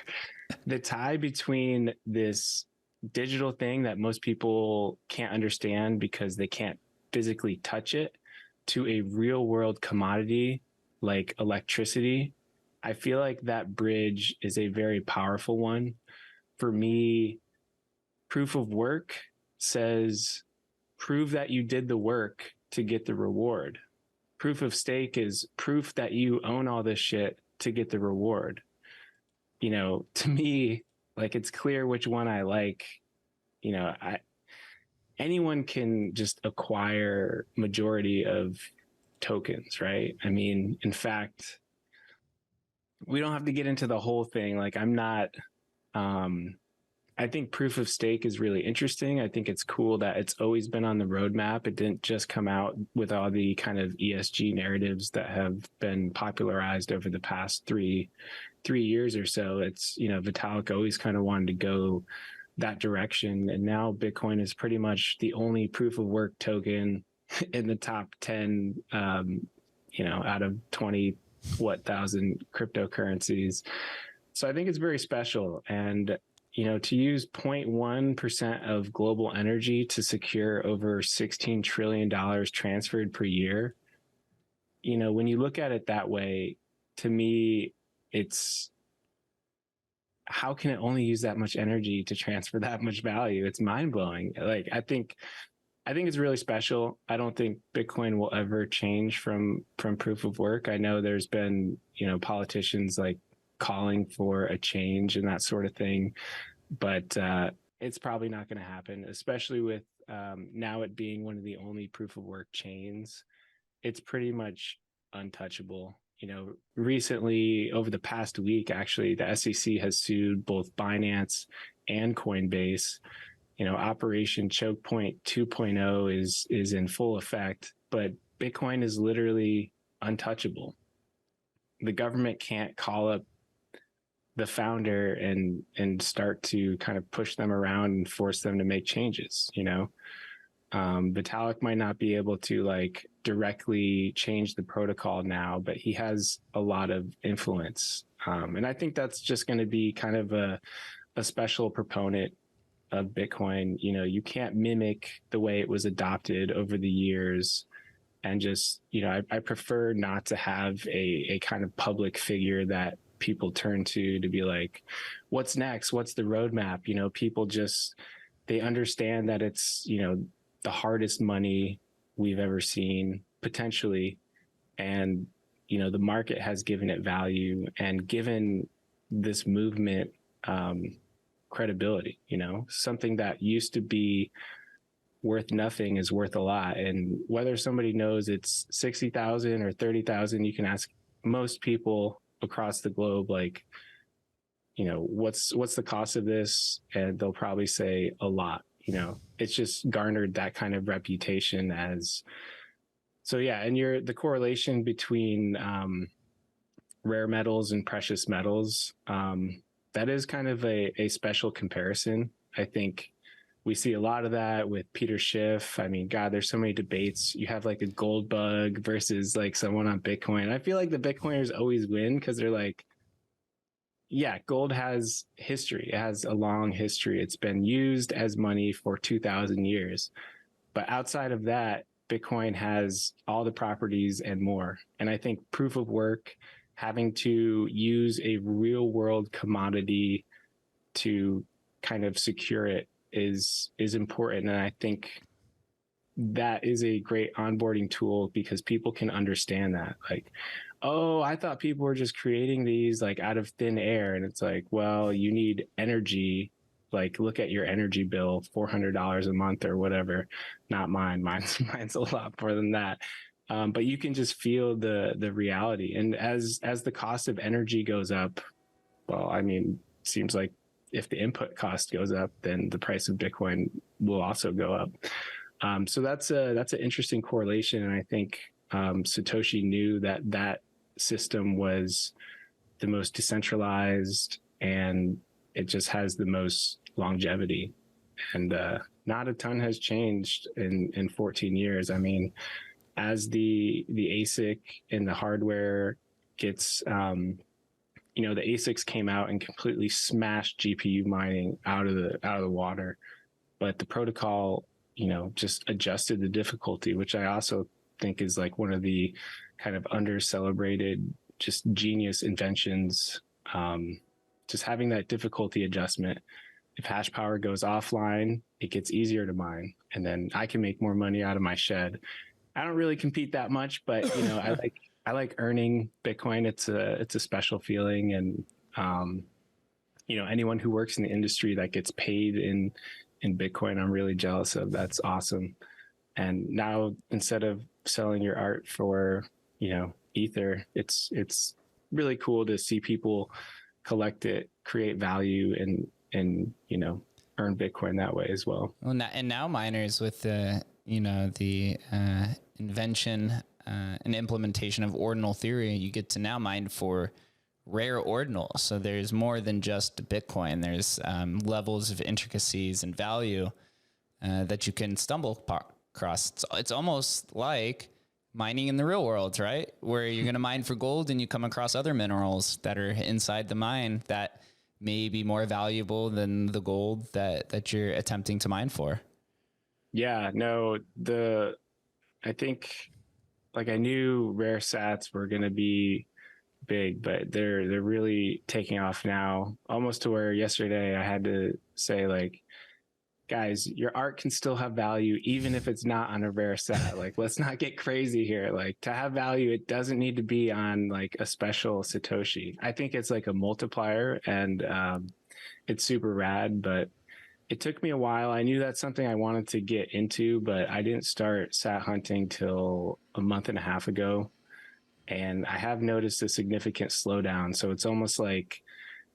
The tie between this digital thing that most people can't understand because they can't physically touch it, to a real world commodity like electricity. I feel like that bridge is a very powerful one. For me, proof of work says prove that you did the work to get the reward. Proof of stake is proof that you own all this shit to get the reward. You know, to me, like, it's clear which one I like. You know, anyone can just acquire majority of tokens, right? I mean, in fact, we don't have to get into the whole thing. Like, I'm not, I think proof of stake is really interesting. I think it's cool that it's always been on the roadmap. It didn't just come out with all the kind of ESG narratives that have been popularized over the past three years or so. It's, you know, Vitalik always kind of wanted to go that direction. And now Bitcoin is pretty much the only proof of work token in the top 10, you know, out of 20,000 cryptocurrencies. So I think it's very special. And, you know, to use 0.1% of global energy to secure over $16 trillion transferred per year, you know, when you look at it that way, to me, it's, how can it only use that much energy to transfer that much value? It's mind blowing. Like, I think it's really special. I don't think Bitcoin will ever change from proof of work. I know there's been, you know, politicians like calling for a change and that sort of thing, but it's probably not going to happen, especially with now it being one of the only proof of work chains. It's pretty much untouchable. You know, recently, over the past week, actually, the SEC has sued both Binance and Coinbase. You know, Operation Choke Point 2.0 is in full effect, but Bitcoin is literally untouchable. The government can't call up the founder and start to kind of push them around and force them to make changes. Vitalik might not be able to like directly change the protocol now, but he has a lot of influence. And I think that's just going to be kind of a special proponent of Bitcoin. You can't mimic the way it was adopted over the years. And just, I prefer not to have a kind of public figure that people turn to be like, what's next? What's the roadmap? People just, they understand that it's, the hardest money we've ever seen potentially. And, the market has given it value and given this movement credibility. Something that used to be worth nothing is worth a lot. And whether somebody knows it's 60,000 or 30,000, you can ask most people across the globe, like, what's the cost of this? And they'll probably say a lot. It's just garnered that kind of reputation as. So yeah, and the correlation between rare metals and precious metals, that is kind of a special comparison. I think we see a lot of that with Peter Schiff. I mean, God, there's so many debates. You have like a gold bug versus like someone on Bitcoin. I feel like the Bitcoiners always win because they're like, yeah, gold has history. It has a long history. It's been used as money for 2,000 years. But outside of that, Bitcoin has all the properties and more. And I think proof of work, having to use a real world commodity to kind of secure it is important. And I think that is a great onboarding tool because people can understand that. Like, oh, I thought people were just creating these like out of thin air. And it's like, well, you need energy. Like, look at your energy bill, $400 a month or whatever. Not mine. Mine's a lot more than that. But you can just feel the reality. And as the cost of energy goes up, well, I mean, seems like if the input cost goes up, then the price of Bitcoin will also go up. So that's an interesting correlation. And I think Satoshi knew that system was the most decentralized and it just has the most longevity. And not a ton has changed in 14 years. I mean, as the ASIC and the hardware gets, the ASICs came out and completely smashed GPU mining out of the water, but the protocol, just adjusted the difficulty, which I also think is like one of the kind of under celebrated, just genius inventions. Just having that difficulty adjustment. If hash power goes offline, it gets easier to mine, and then I can make more money out of my shed. I don't really compete that much, but I like earning Bitcoin. It's a special feeling, and anyone who works in the industry that gets paid in Bitcoin, I'm really jealous of. That's awesome. And now instead of selling your art for Ether, it's really cool to see people collect it, create value, and earn Bitcoin that way as well. Well, and now miners with the invention and implementation of ordinal theory, you get to now mine for rare ordinals. So there's more than just Bitcoin. There's levels of intricacies and value that you can stumble across. It's almost like mining in the real world, right? Where you're going to mine for gold and you come across other minerals that are inside the mine that may be more valuable than the gold that you're attempting to mine for. Yeah, no, I think like I knew rare sats were going to be big, but they're really taking off now, almost to where yesterday I had to say, like, guys, your art can still have value even if it's not on a rare sat. Like, let's not get crazy here. Like, to have value, it doesn't need to be on like a special Satoshi. I think it's like a multiplier, and it's super rad, but it took me a while. I knew that's something I wanted to get into, but I didn't start sat hunting till a month and a half ago. And I have noticed a significant slowdown. So it's almost like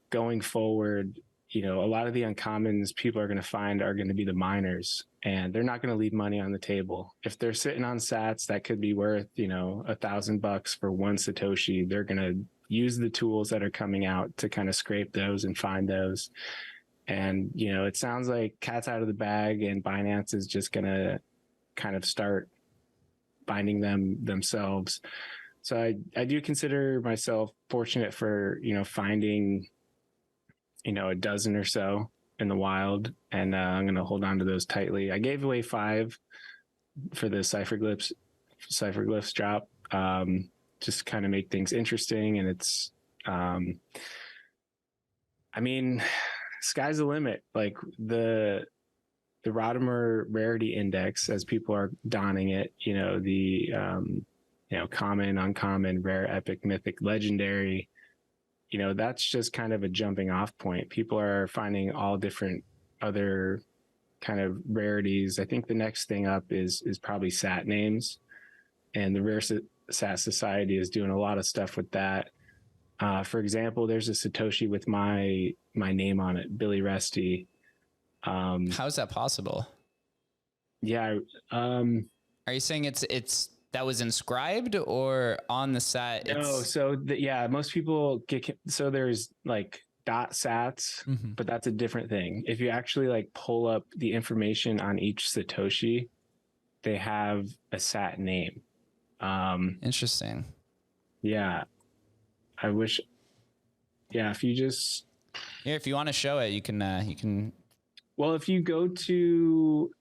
going forward, you know, a lot of the uncommons people are going to find are going to be the miners, and they're not going to leave money on the table. If they're sitting on sats that could be worth, you know, $1,000 for one Satoshi, they're going to use the tools that are coming out to kind of scrape those and find those. And, you know, it sounds like cat's out of the bag, and Binance is just going to kind of start finding them themselves. So I do consider myself fortunate for, you know, finding, you know, a dozen or so in the wild, and I'm going to hold on to those tightly. I gave away 5 for the Cypherglyphs drop, just kind of make things interesting. And it's, I mean, sky's the limit. Like the Rodimer rarity index, as people are donning it, you know, the, you know, common, uncommon, rare, epic, mythic, legendary, you know, that's just kind of a jumping off point. People are finding all different other kind of rarities. I think the next thing up is probably sat names, and the Rare Sat Society is doing a lot of stuff with that. For example, there's a Satoshi with my name on it, Billy Reystey. How is that possible? Yeah. Are you saying it's that was inscribed or on the sat? No, so yeah, most people get, so there's like dot sats, but that's a different thing. If you actually like pull up the information on each Satoshi, they have a sat name. Interesting. Yeah. I wish, yeah, if you just, yeah, if you want to show it, you can. Well, if you go to,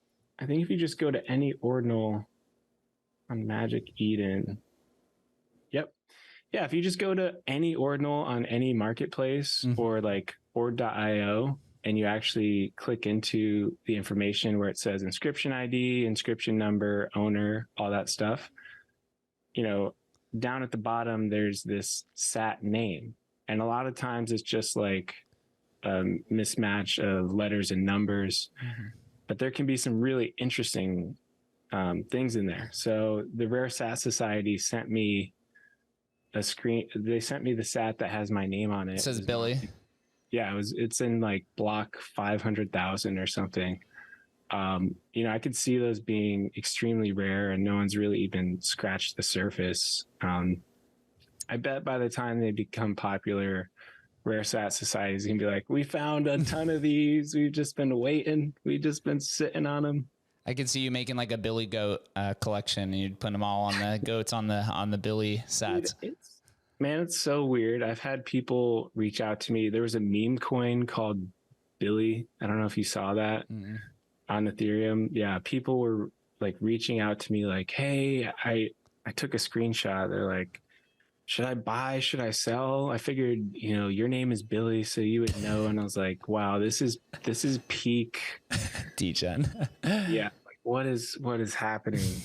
I think if you just go to any ordinal on Magic Eden. Yep. Yeah, if you just go to any ordinal on any marketplace or like ord.io, and you actually click into the information where it says inscription ID, inscription number, owner, all that stuff, you know, down at the bottom, there's this sat name. And a lot of times it's just like a mismatch of letters and numbers, but there can be some really interesting things in there. So the Rare Sat Society sent me a screen. They sent me the sat that has my name on it. It says Billy. Yeah, it's in like block 500,000 or something. You know, I could see those being extremely rare, and no one's really even scratched the surface. I bet by the time they become popular, Rare Sat Society is gonna be like, we found a ton of these. We've just been waiting. We've just been sitting on them. I could see you making like a Billy goat collection, and you'd put them all on the goats on the Billy sats. Dude, it's so weird. I've had people reach out to me. There was a meme coin called Billy. I don't know if you saw that on Ethereum. Yeah, people were like reaching out to me like, hey, I took a screenshot. They're like, should I buy? Should I sell? I figured, you know, your name is Billy, so you would know. And I was like, wow, this is peak D-Gen. Yeah. Like what is happening?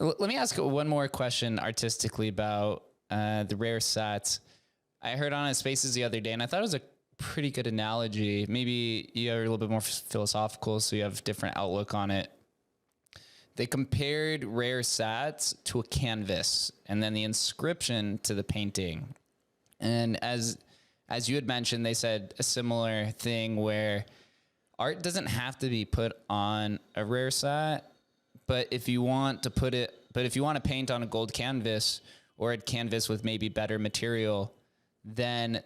Let me ask one more question artistically about the rare sats. I heard on Spaces the other day, and I thought it was a pretty good analogy. Maybe you are a little bit more philosophical, so you have a different outlook on it. They compared rare sats to a canvas, and then the inscription to the painting. And as you had mentioned, they said a similar thing where art doesn't have to be put on a rare sat, but if you want to paint on a gold canvas or a canvas with maybe better material, then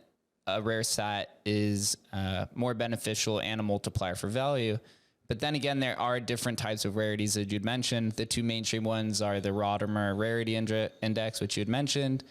a rare sat is more beneficial and a multiplier for value. But then again, there are different types of rarities that you'd mentioned. The two mainstream ones are the Rodimer Rarity Index, which you had mentioned,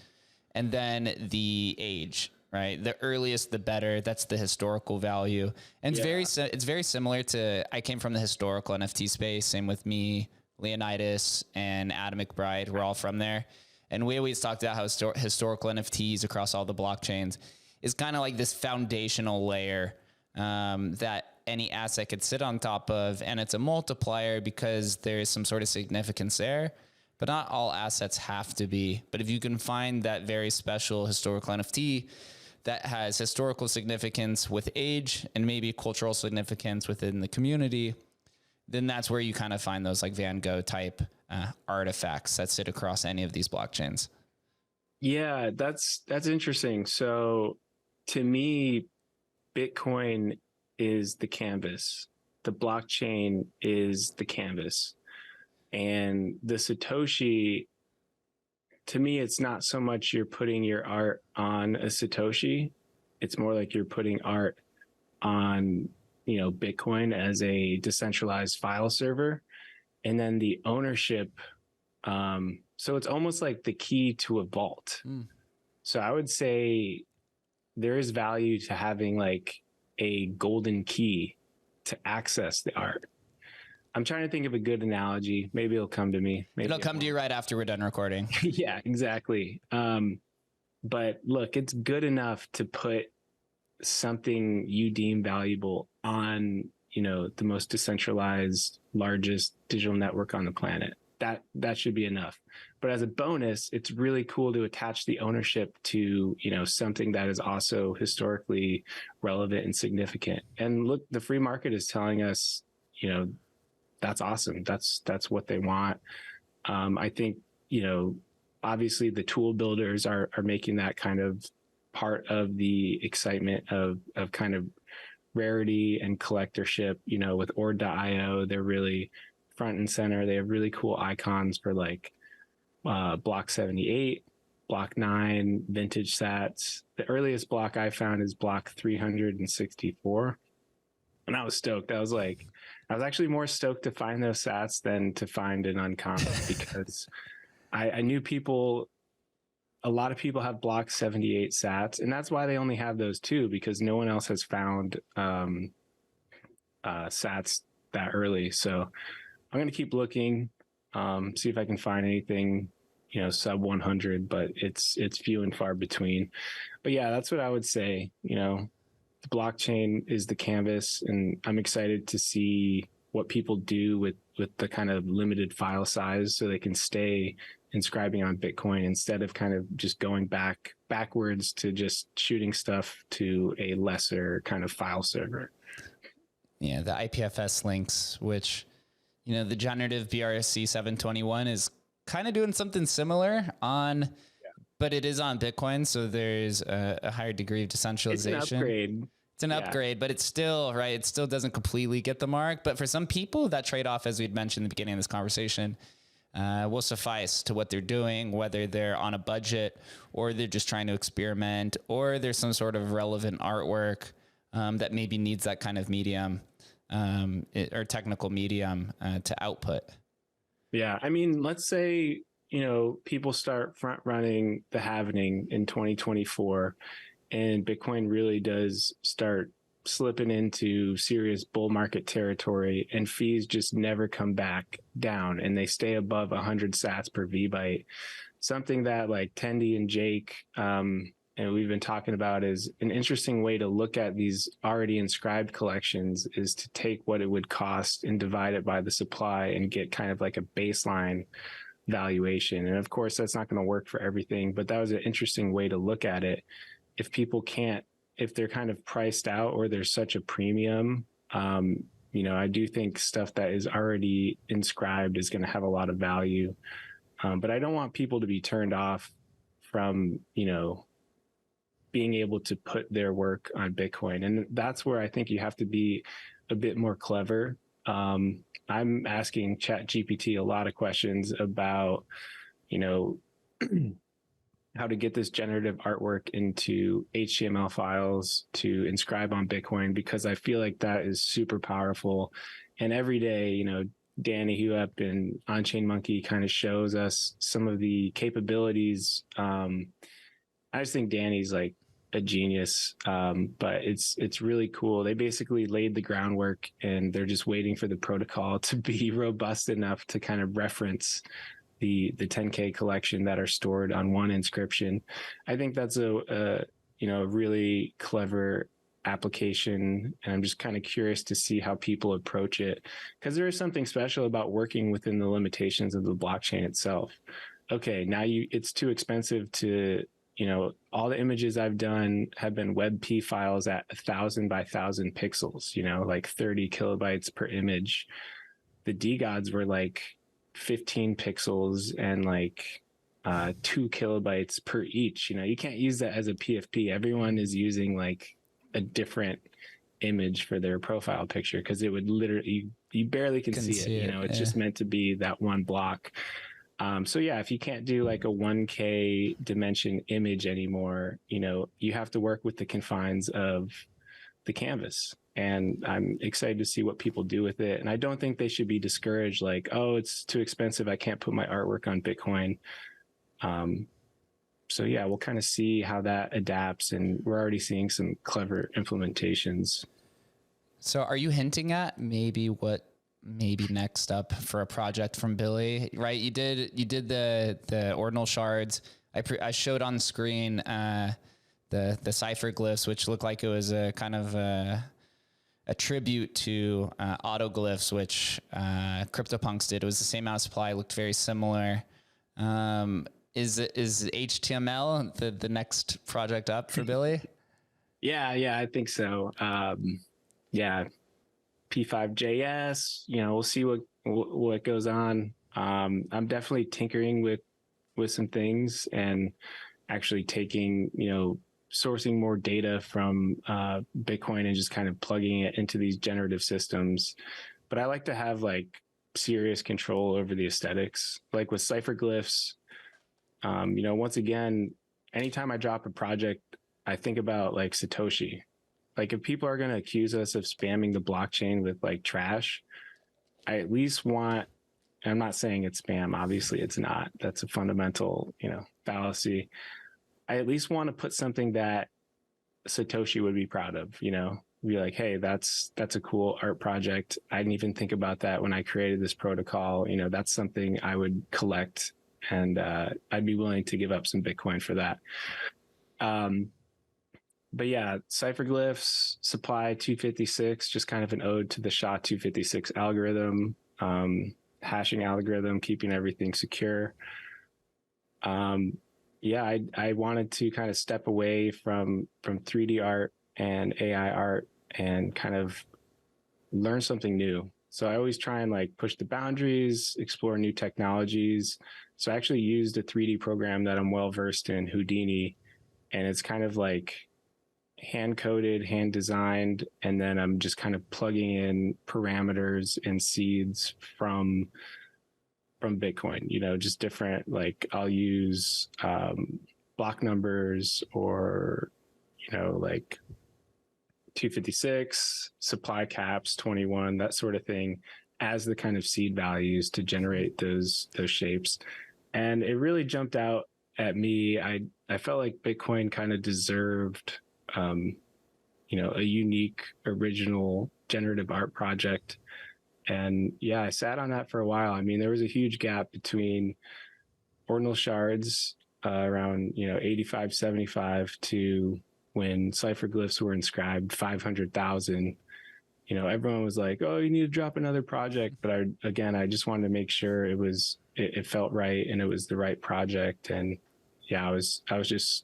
and then the age, right? The earliest, the better. That's the historical value. And it's very similar to, I came from the historical NFT space. Same with me, Leonidas, and Adam McBride. We're all from there. And we always talked about how historical NFTs across all the blockchains is kind of like this foundational layer that any asset could sit on top of, and it's a multiplier because there is some sort of significance there, but not all assets have to be. But if you can find that very special historical NFT that has historical significance with age and maybe cultural significance within the community, then that's where you kind of find those like Van Gogh type artifacts that sit across any of these blockchains. Yeah, that's interesting. So to me, Bitcoin is the canvas. The blockchain is the canvas. And the Satoshi, to me, it's not so much you're putting your art on a Satoshi. It's more like you're putting art on, Bitcoin as a decentralized file server. And then the ownership. So it's almost like the key to a vault. So I would say there is value to having like a golden key to access the art. I'm trying to think of a good analogy. Maybe it'll come to me. Maybe it'll come to you right after we're done recording. Yeah, exactly. But look, it's good enough to put something you deem valuable on, the most decentralized, largest digital network on the planet. That should be enough. But as a bonus, it's really cool to attach the ownership to, something that is also historically relevant and significant. And look, the free market is telling us, that's awesome. That's what they want. I think, obviously the tool builders are making that kind of part of the excitement of kind of rarity and collectorship, with Ord.io, they're really front and center. They have really cool icons for like block 78, block 9, vintage sats. The earliest block I found is block 364. And I was stoked. I was actually more stoked to find those sats than to find an uncommon because I knew a lot of people have block 78 sats, and that's why they only have those two, because no one else has found sats that early. So I'm going to keep looking, see if I can find anything, sub 100, but it's few and far between. But yeah, that's what I would say. The blockchain is the canvas, and I'm excited to see what people do with the kind of limited file size so they can stay inscribing on Bitcoin instead of kind of just going backwards to just shooting stuff to a lesser kind of file server. Yeah, the IPFS links, which, the generative BRC 721 is kind of doing something similar on, but it is on Bitcoin. So there's a higher degree of decentralization. It's an upgrade. It's an upgrade, but it's still, right, it still doesn't completely get the mark. But for some people, that trade-off, as we'd mentioned in the beginning of this conversation, will suffice to what they're doing, whether they're on a budget or they're just trying to experiment, or there's some sort of relevant artwork that maybe needs that kind of medium or technical medium to output. Yeah. I mean, let's say, people start front running the halvening in 2024 and Bitcoin really does start slipping into serious bull market territory and fees just never come back down and they stay above 100 sats per VByte. Something that like Tendy and Jake, and we've been talking about, is an interesting way to look at these already inscribed collections is to take what it would cost and divide it by the supply and get kind of like a baseline valuation. And of course, that's not going to work for everything, but that was an interesting way to look at it. If people can't, if they're kind of priced out or there's such a premium, I do think stuff that is already inscribed is going to have a lot of value. But I don't want people to be turned off from, being able to put their work on Bitcoin. And that's where I think you have to be a bit more clever. I'm asking ChatGPT a lot of questions about, how to get this generative artwork into HTML files to inscribe on Bitcoin, because I feel like that is super powerful. And every day, Danny Huep and On-Chain Monkey kind of shows us some of the capabilities. I just think Danny's like a genius, but it's really cool. They basically laid the groundwork and they're just waiting for the protocol to be robust enough to kind of reference the 10K collection that are stored on one inscription. I think that's a really clever application, and I'm just kind of curious to see how people approach it, because there is something special about working within the limitations of the blockchain itself. Okay, now it's too expensive to, all the images I've done have been WebP files at 1,000 by 1,000 pixels, like 30 kilobytes per image. The DGODs were like 15 pixels and like 2 kilobytes per each. You can't use that as a PFP. Everyone is using like a different image for their profile picture, because it would literally, you barely can see it. You know, it's just meant to be that one block. So yeah, if you can't do like a 1K dimension image anymore, you know, you have to work with the confines of the canvas. And I'm excited to see what people do with it. And I don't think they should be discouraged, like, oh, it's too expensive, I can't put my artwork on Bitcoin. So yeah, we'll kind of see how that adapts, and we're already seeing some clever implementations. So are you hinting at maybe what maybe next up for a project from Billy, right? You did the Ordinal Shards. I showed on screen the Cypherglyphs, which looked like it was a kind of a tribute to Autoglyphs, which CryptoPunks did. It was the same amount of supply, looked very similar. Is HTML the next project up for Billy? Yeah, I think so. Yeah, P5JS, you know, we'll see what goes on. I'm definitely tinkering with some things, and actually taking, you know, sourcing more data from Bitcoin and just kind of plugging it into these generative systems. But I like to have like serious control over the aesthetics, like with Cypherglyphs. You know, once again, anytime I drop a project, I think about like Satoshi. Like, if people are going to accuse us of spamming the blockchain with like trash, I at least want, I'm not saying it's spam, obviously it's not. That's a fundamental, you know, fallacy. I at least want to put something that Satoshi would be proud of, you know, be like, hey, that's a cool art project. I didn't even think about that when I created this protocol. You know, that's something I would collect, and I'd be willing to give up some Bitcoin for that. But yeah, Cypherglyphs, supply 256, just kind of an ode to the SHA-256 algorithm, hashing algorithm, keeping everything secure. Yeah, I wanted to kind of step away from 3D art and AI art and kind of learn something new. So I always try and like push the boundaries, explore new technologies. So I actually used a 3D program that I'm well versed in, Houdini, and it's kind of like hand coded, hand designed, and then I'm just kind of plugging in parameters and seeds from Bitcoin, you know, just different, like I'll use block numbers, or, you know, like 256, supply caps, 21, that sort of thing, as the kind of seed values to generate those shapes. And it really jumped out at me. I felt like Bitcoin kind of deserved, you know, a unique, original generative art project. And yeah, I sat on that for a while. I mean, there was a huge gap between Ordinal Shards around, you know, 85, 75 to when Cypherglyphs were inscribed 500,000. You know, everyone was like, oh, you need to drop another project. But I just wanted to make sure it felt right and it was the right project. And yeah, I was just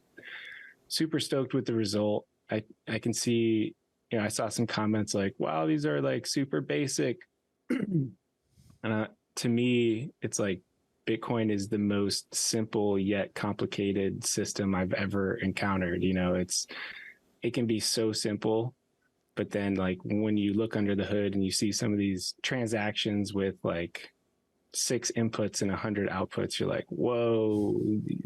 super stoked with the result. I can see, you know, I saw some comments like, wow, these are like super basic. And to me, it's like Bitcoin is the most simple yet complicated system I've ever encountered. You know, it can be so simple, but then like when you look under the hood and you see some of these transactions with like 6 inputs and 100 outputs, you're like, whoa,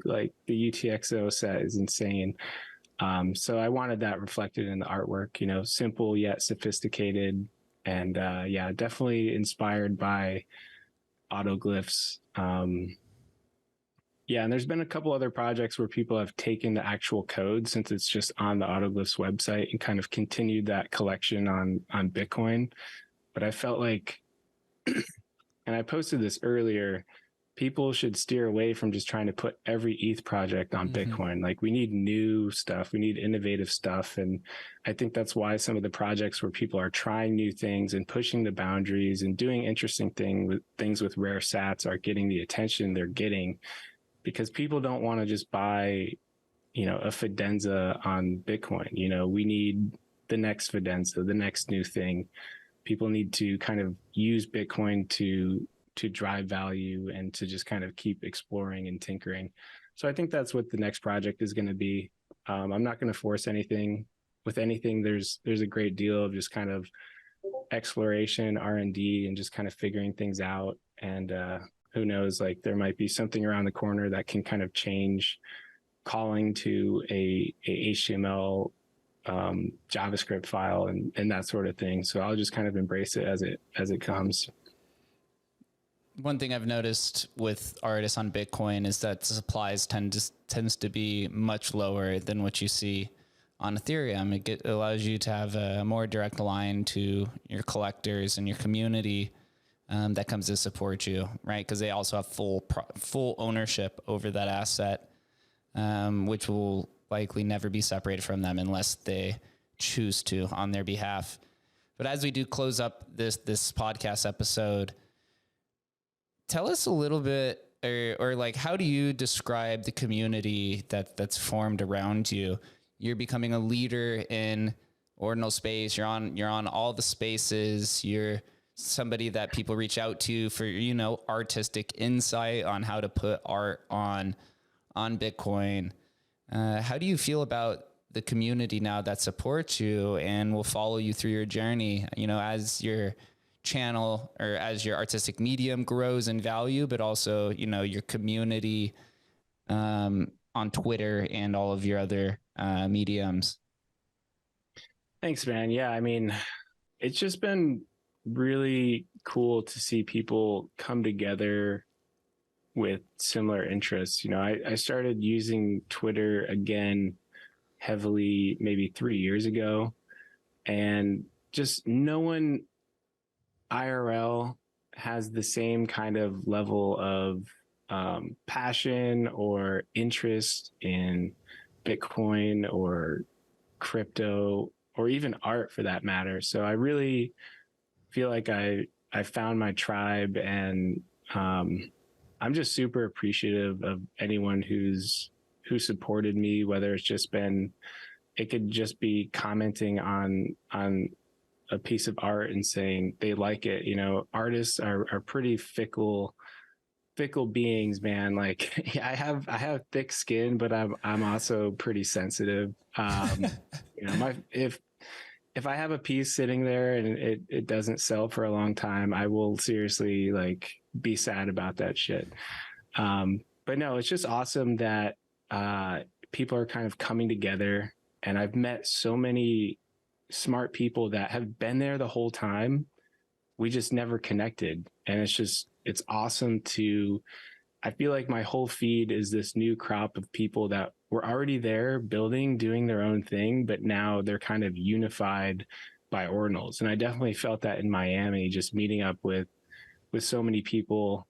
like the UTXO set is insane. So I wanted that reflected in the artwork, you know, simple yet sophisticated. And yeah, definitely inspired by Autoglyphs. Yeah, and there's been a couple other projects where people have taken the actual code, since it's just on the Autoglyphs website, and kind of continued that collection on Bitcoin. But I felt like, and I posted this earlier, people should steer away from just trying to put every ETH project on Bitcoin. Like, we need new stuff. We need innovative stuff. And I think that's why some of the projects where people are trying new things and pushing the boundaries and doing interesting things with rare sats are getting the attention they're getting, because people don't want to just buy, you know, a Fidenza on Bitcoin. You know, we need the next Fidenza, the next new thing. People need to kind of use Bitcoin to drive value and to just kind of keep exploring and tinkering. So I think that's what the next project is going to be. I'm not going to force anything. with anything, there's a great deal of just kind of exploration, R&D, and just kind of figuring things out. And who knows, like there might be something around the corner that can kind of change calling to a HTML JavaScript file and that sort of thing. So I'll just kind of embrace it as it comes. One thing I've noticed with artists on Bitcoin is that the supplies tends to be much lower than what you see on Ethereum. It allows you to have a more direct line to your collectors and your community that comes to support you, right? Because they also have full ownership over that asset, which will likely never be separated from them unless they choose to on their behalf. But as we do close up this podcast episode, tell us a little bit, or like, how do you describe the community that's formed around you? You're becoming a leader in Ordinal space. You're on all the spaces. You're somebody that people reach out to for, artistic insight on how to put art on Bitcoin. How do you feel about the community now that supports you and will follow you through your journey, as your channel or as your artistic medium grows in value, but also, your community on Twitter and all of your other mediums? Thanks, man. Yeah, I mean, it's just been really cool to see people come together with similar interests. I started using Twitter again heavily maybe 3 years ago, and just no one IRL has the same kind of level of passion or interest in Bitcoin or crypto or even art for that matter. So I really feel like I found my tribe, and I'm just super appreciative of anyone who supported me, whether it could just be commenting on a piece of art and saying they like it. Artists are pretty fickle beings, man. Like I have thick skin, but I'm also pretty sensitive. If I have a piece sitting there and it doesn't sell for a long time, I will seriously like be sad about that shit. But no, it's just awesome that people are kind of coming together, and I've met so many smart people that have been there the whole time. We just never connected. And it's awesome I feel like my whole feed is this new crop of people that were already there building, doing their own thing, but now they're kind of unified by Ordinals. And I definitely felt that in Miami, just meeting up with so many people.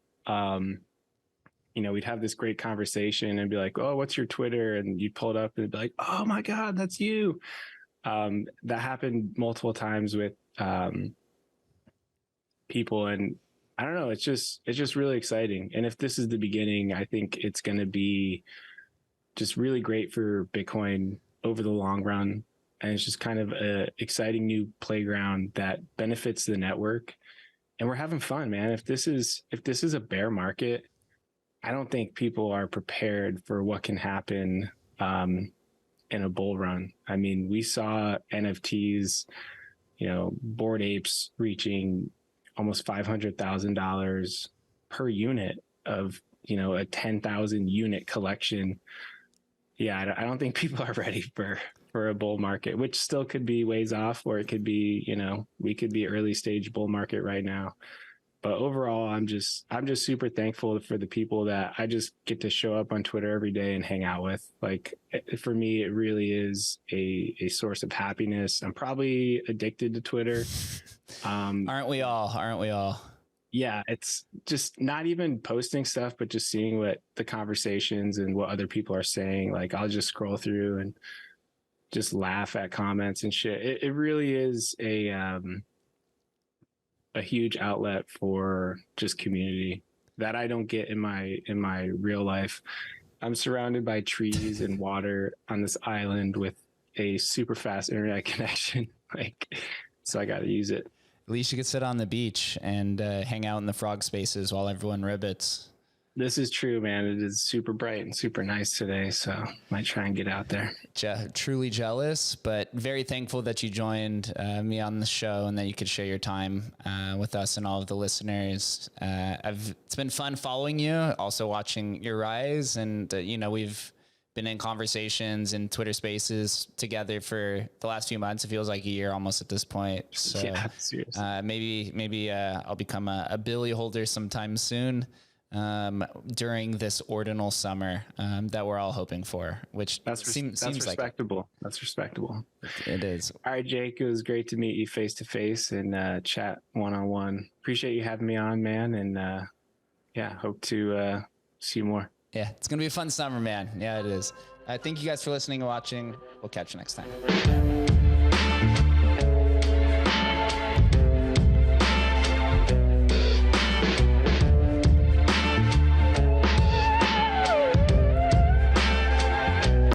We'd have this great conversation and be like, oh, what's your Twitter? And you'd pull it up and it'd be like, oh my God, that's you. That happened multiple times with people, and I don't know, it's just really exciting. And if this is the beginning, I think it's going to be just really great for Bitcoin over the long run. And it's just kind of a exciting new playground that benefits the network. And we're having fun, man. If this is a bear market, I don't think people are prepared for what can happen in a bull run. I mean, we saw NFTs, Bored Apes reaching almost $500,000 per unit of, a 10,000 unit collection. Yeah, I don't think people are ready for a bull market, which still could be ways off, or it could be, we could be early stage bull market right now. But overall, I'm just super thankful for the people that I just get to show up on Twitter every day and hang out with. Like, for me, it really is a source of happiness. I'm probably addicted to Twitter. Aren't we all? Yeah, it's just not even posting stuff, but just seeing what the conversations and what other people are saying. Like, I'll just scroll through and just laugh at comments and shit. It really is a huge outlet for just community that I don't get in my real life. I'm surrounded by trees and water on this island with a super fast internet connection. So I got to use it. At least you could sit on the beach and hang out in the frog spaces while everyone ribbits. This is true, man. It is super bright and super nice today, so might try and get out there. Truly jealous, but very thankful that you joined me on the show and that you could share your time with us and all of the listeners. It's been fun following you, also watching your rise, and we've been in conversations in Twitter Spaces together for the last few months. It feels like a year almost at this point. So yeah, seriously. Maybe I'll become a Billy holder sometime soon. During this Ordinal summer that we're all hoping for, which seems respectable. Like that's respectable. It is. All right, Jake, it was great to meet you face to face and chat one-on-one. Appreciate you having me on, man, and hope to see you more. Yeah, it's gonna be a fun summer, man. Yeah, it is. Thank you guys for listening and watching. We'll catch you next time.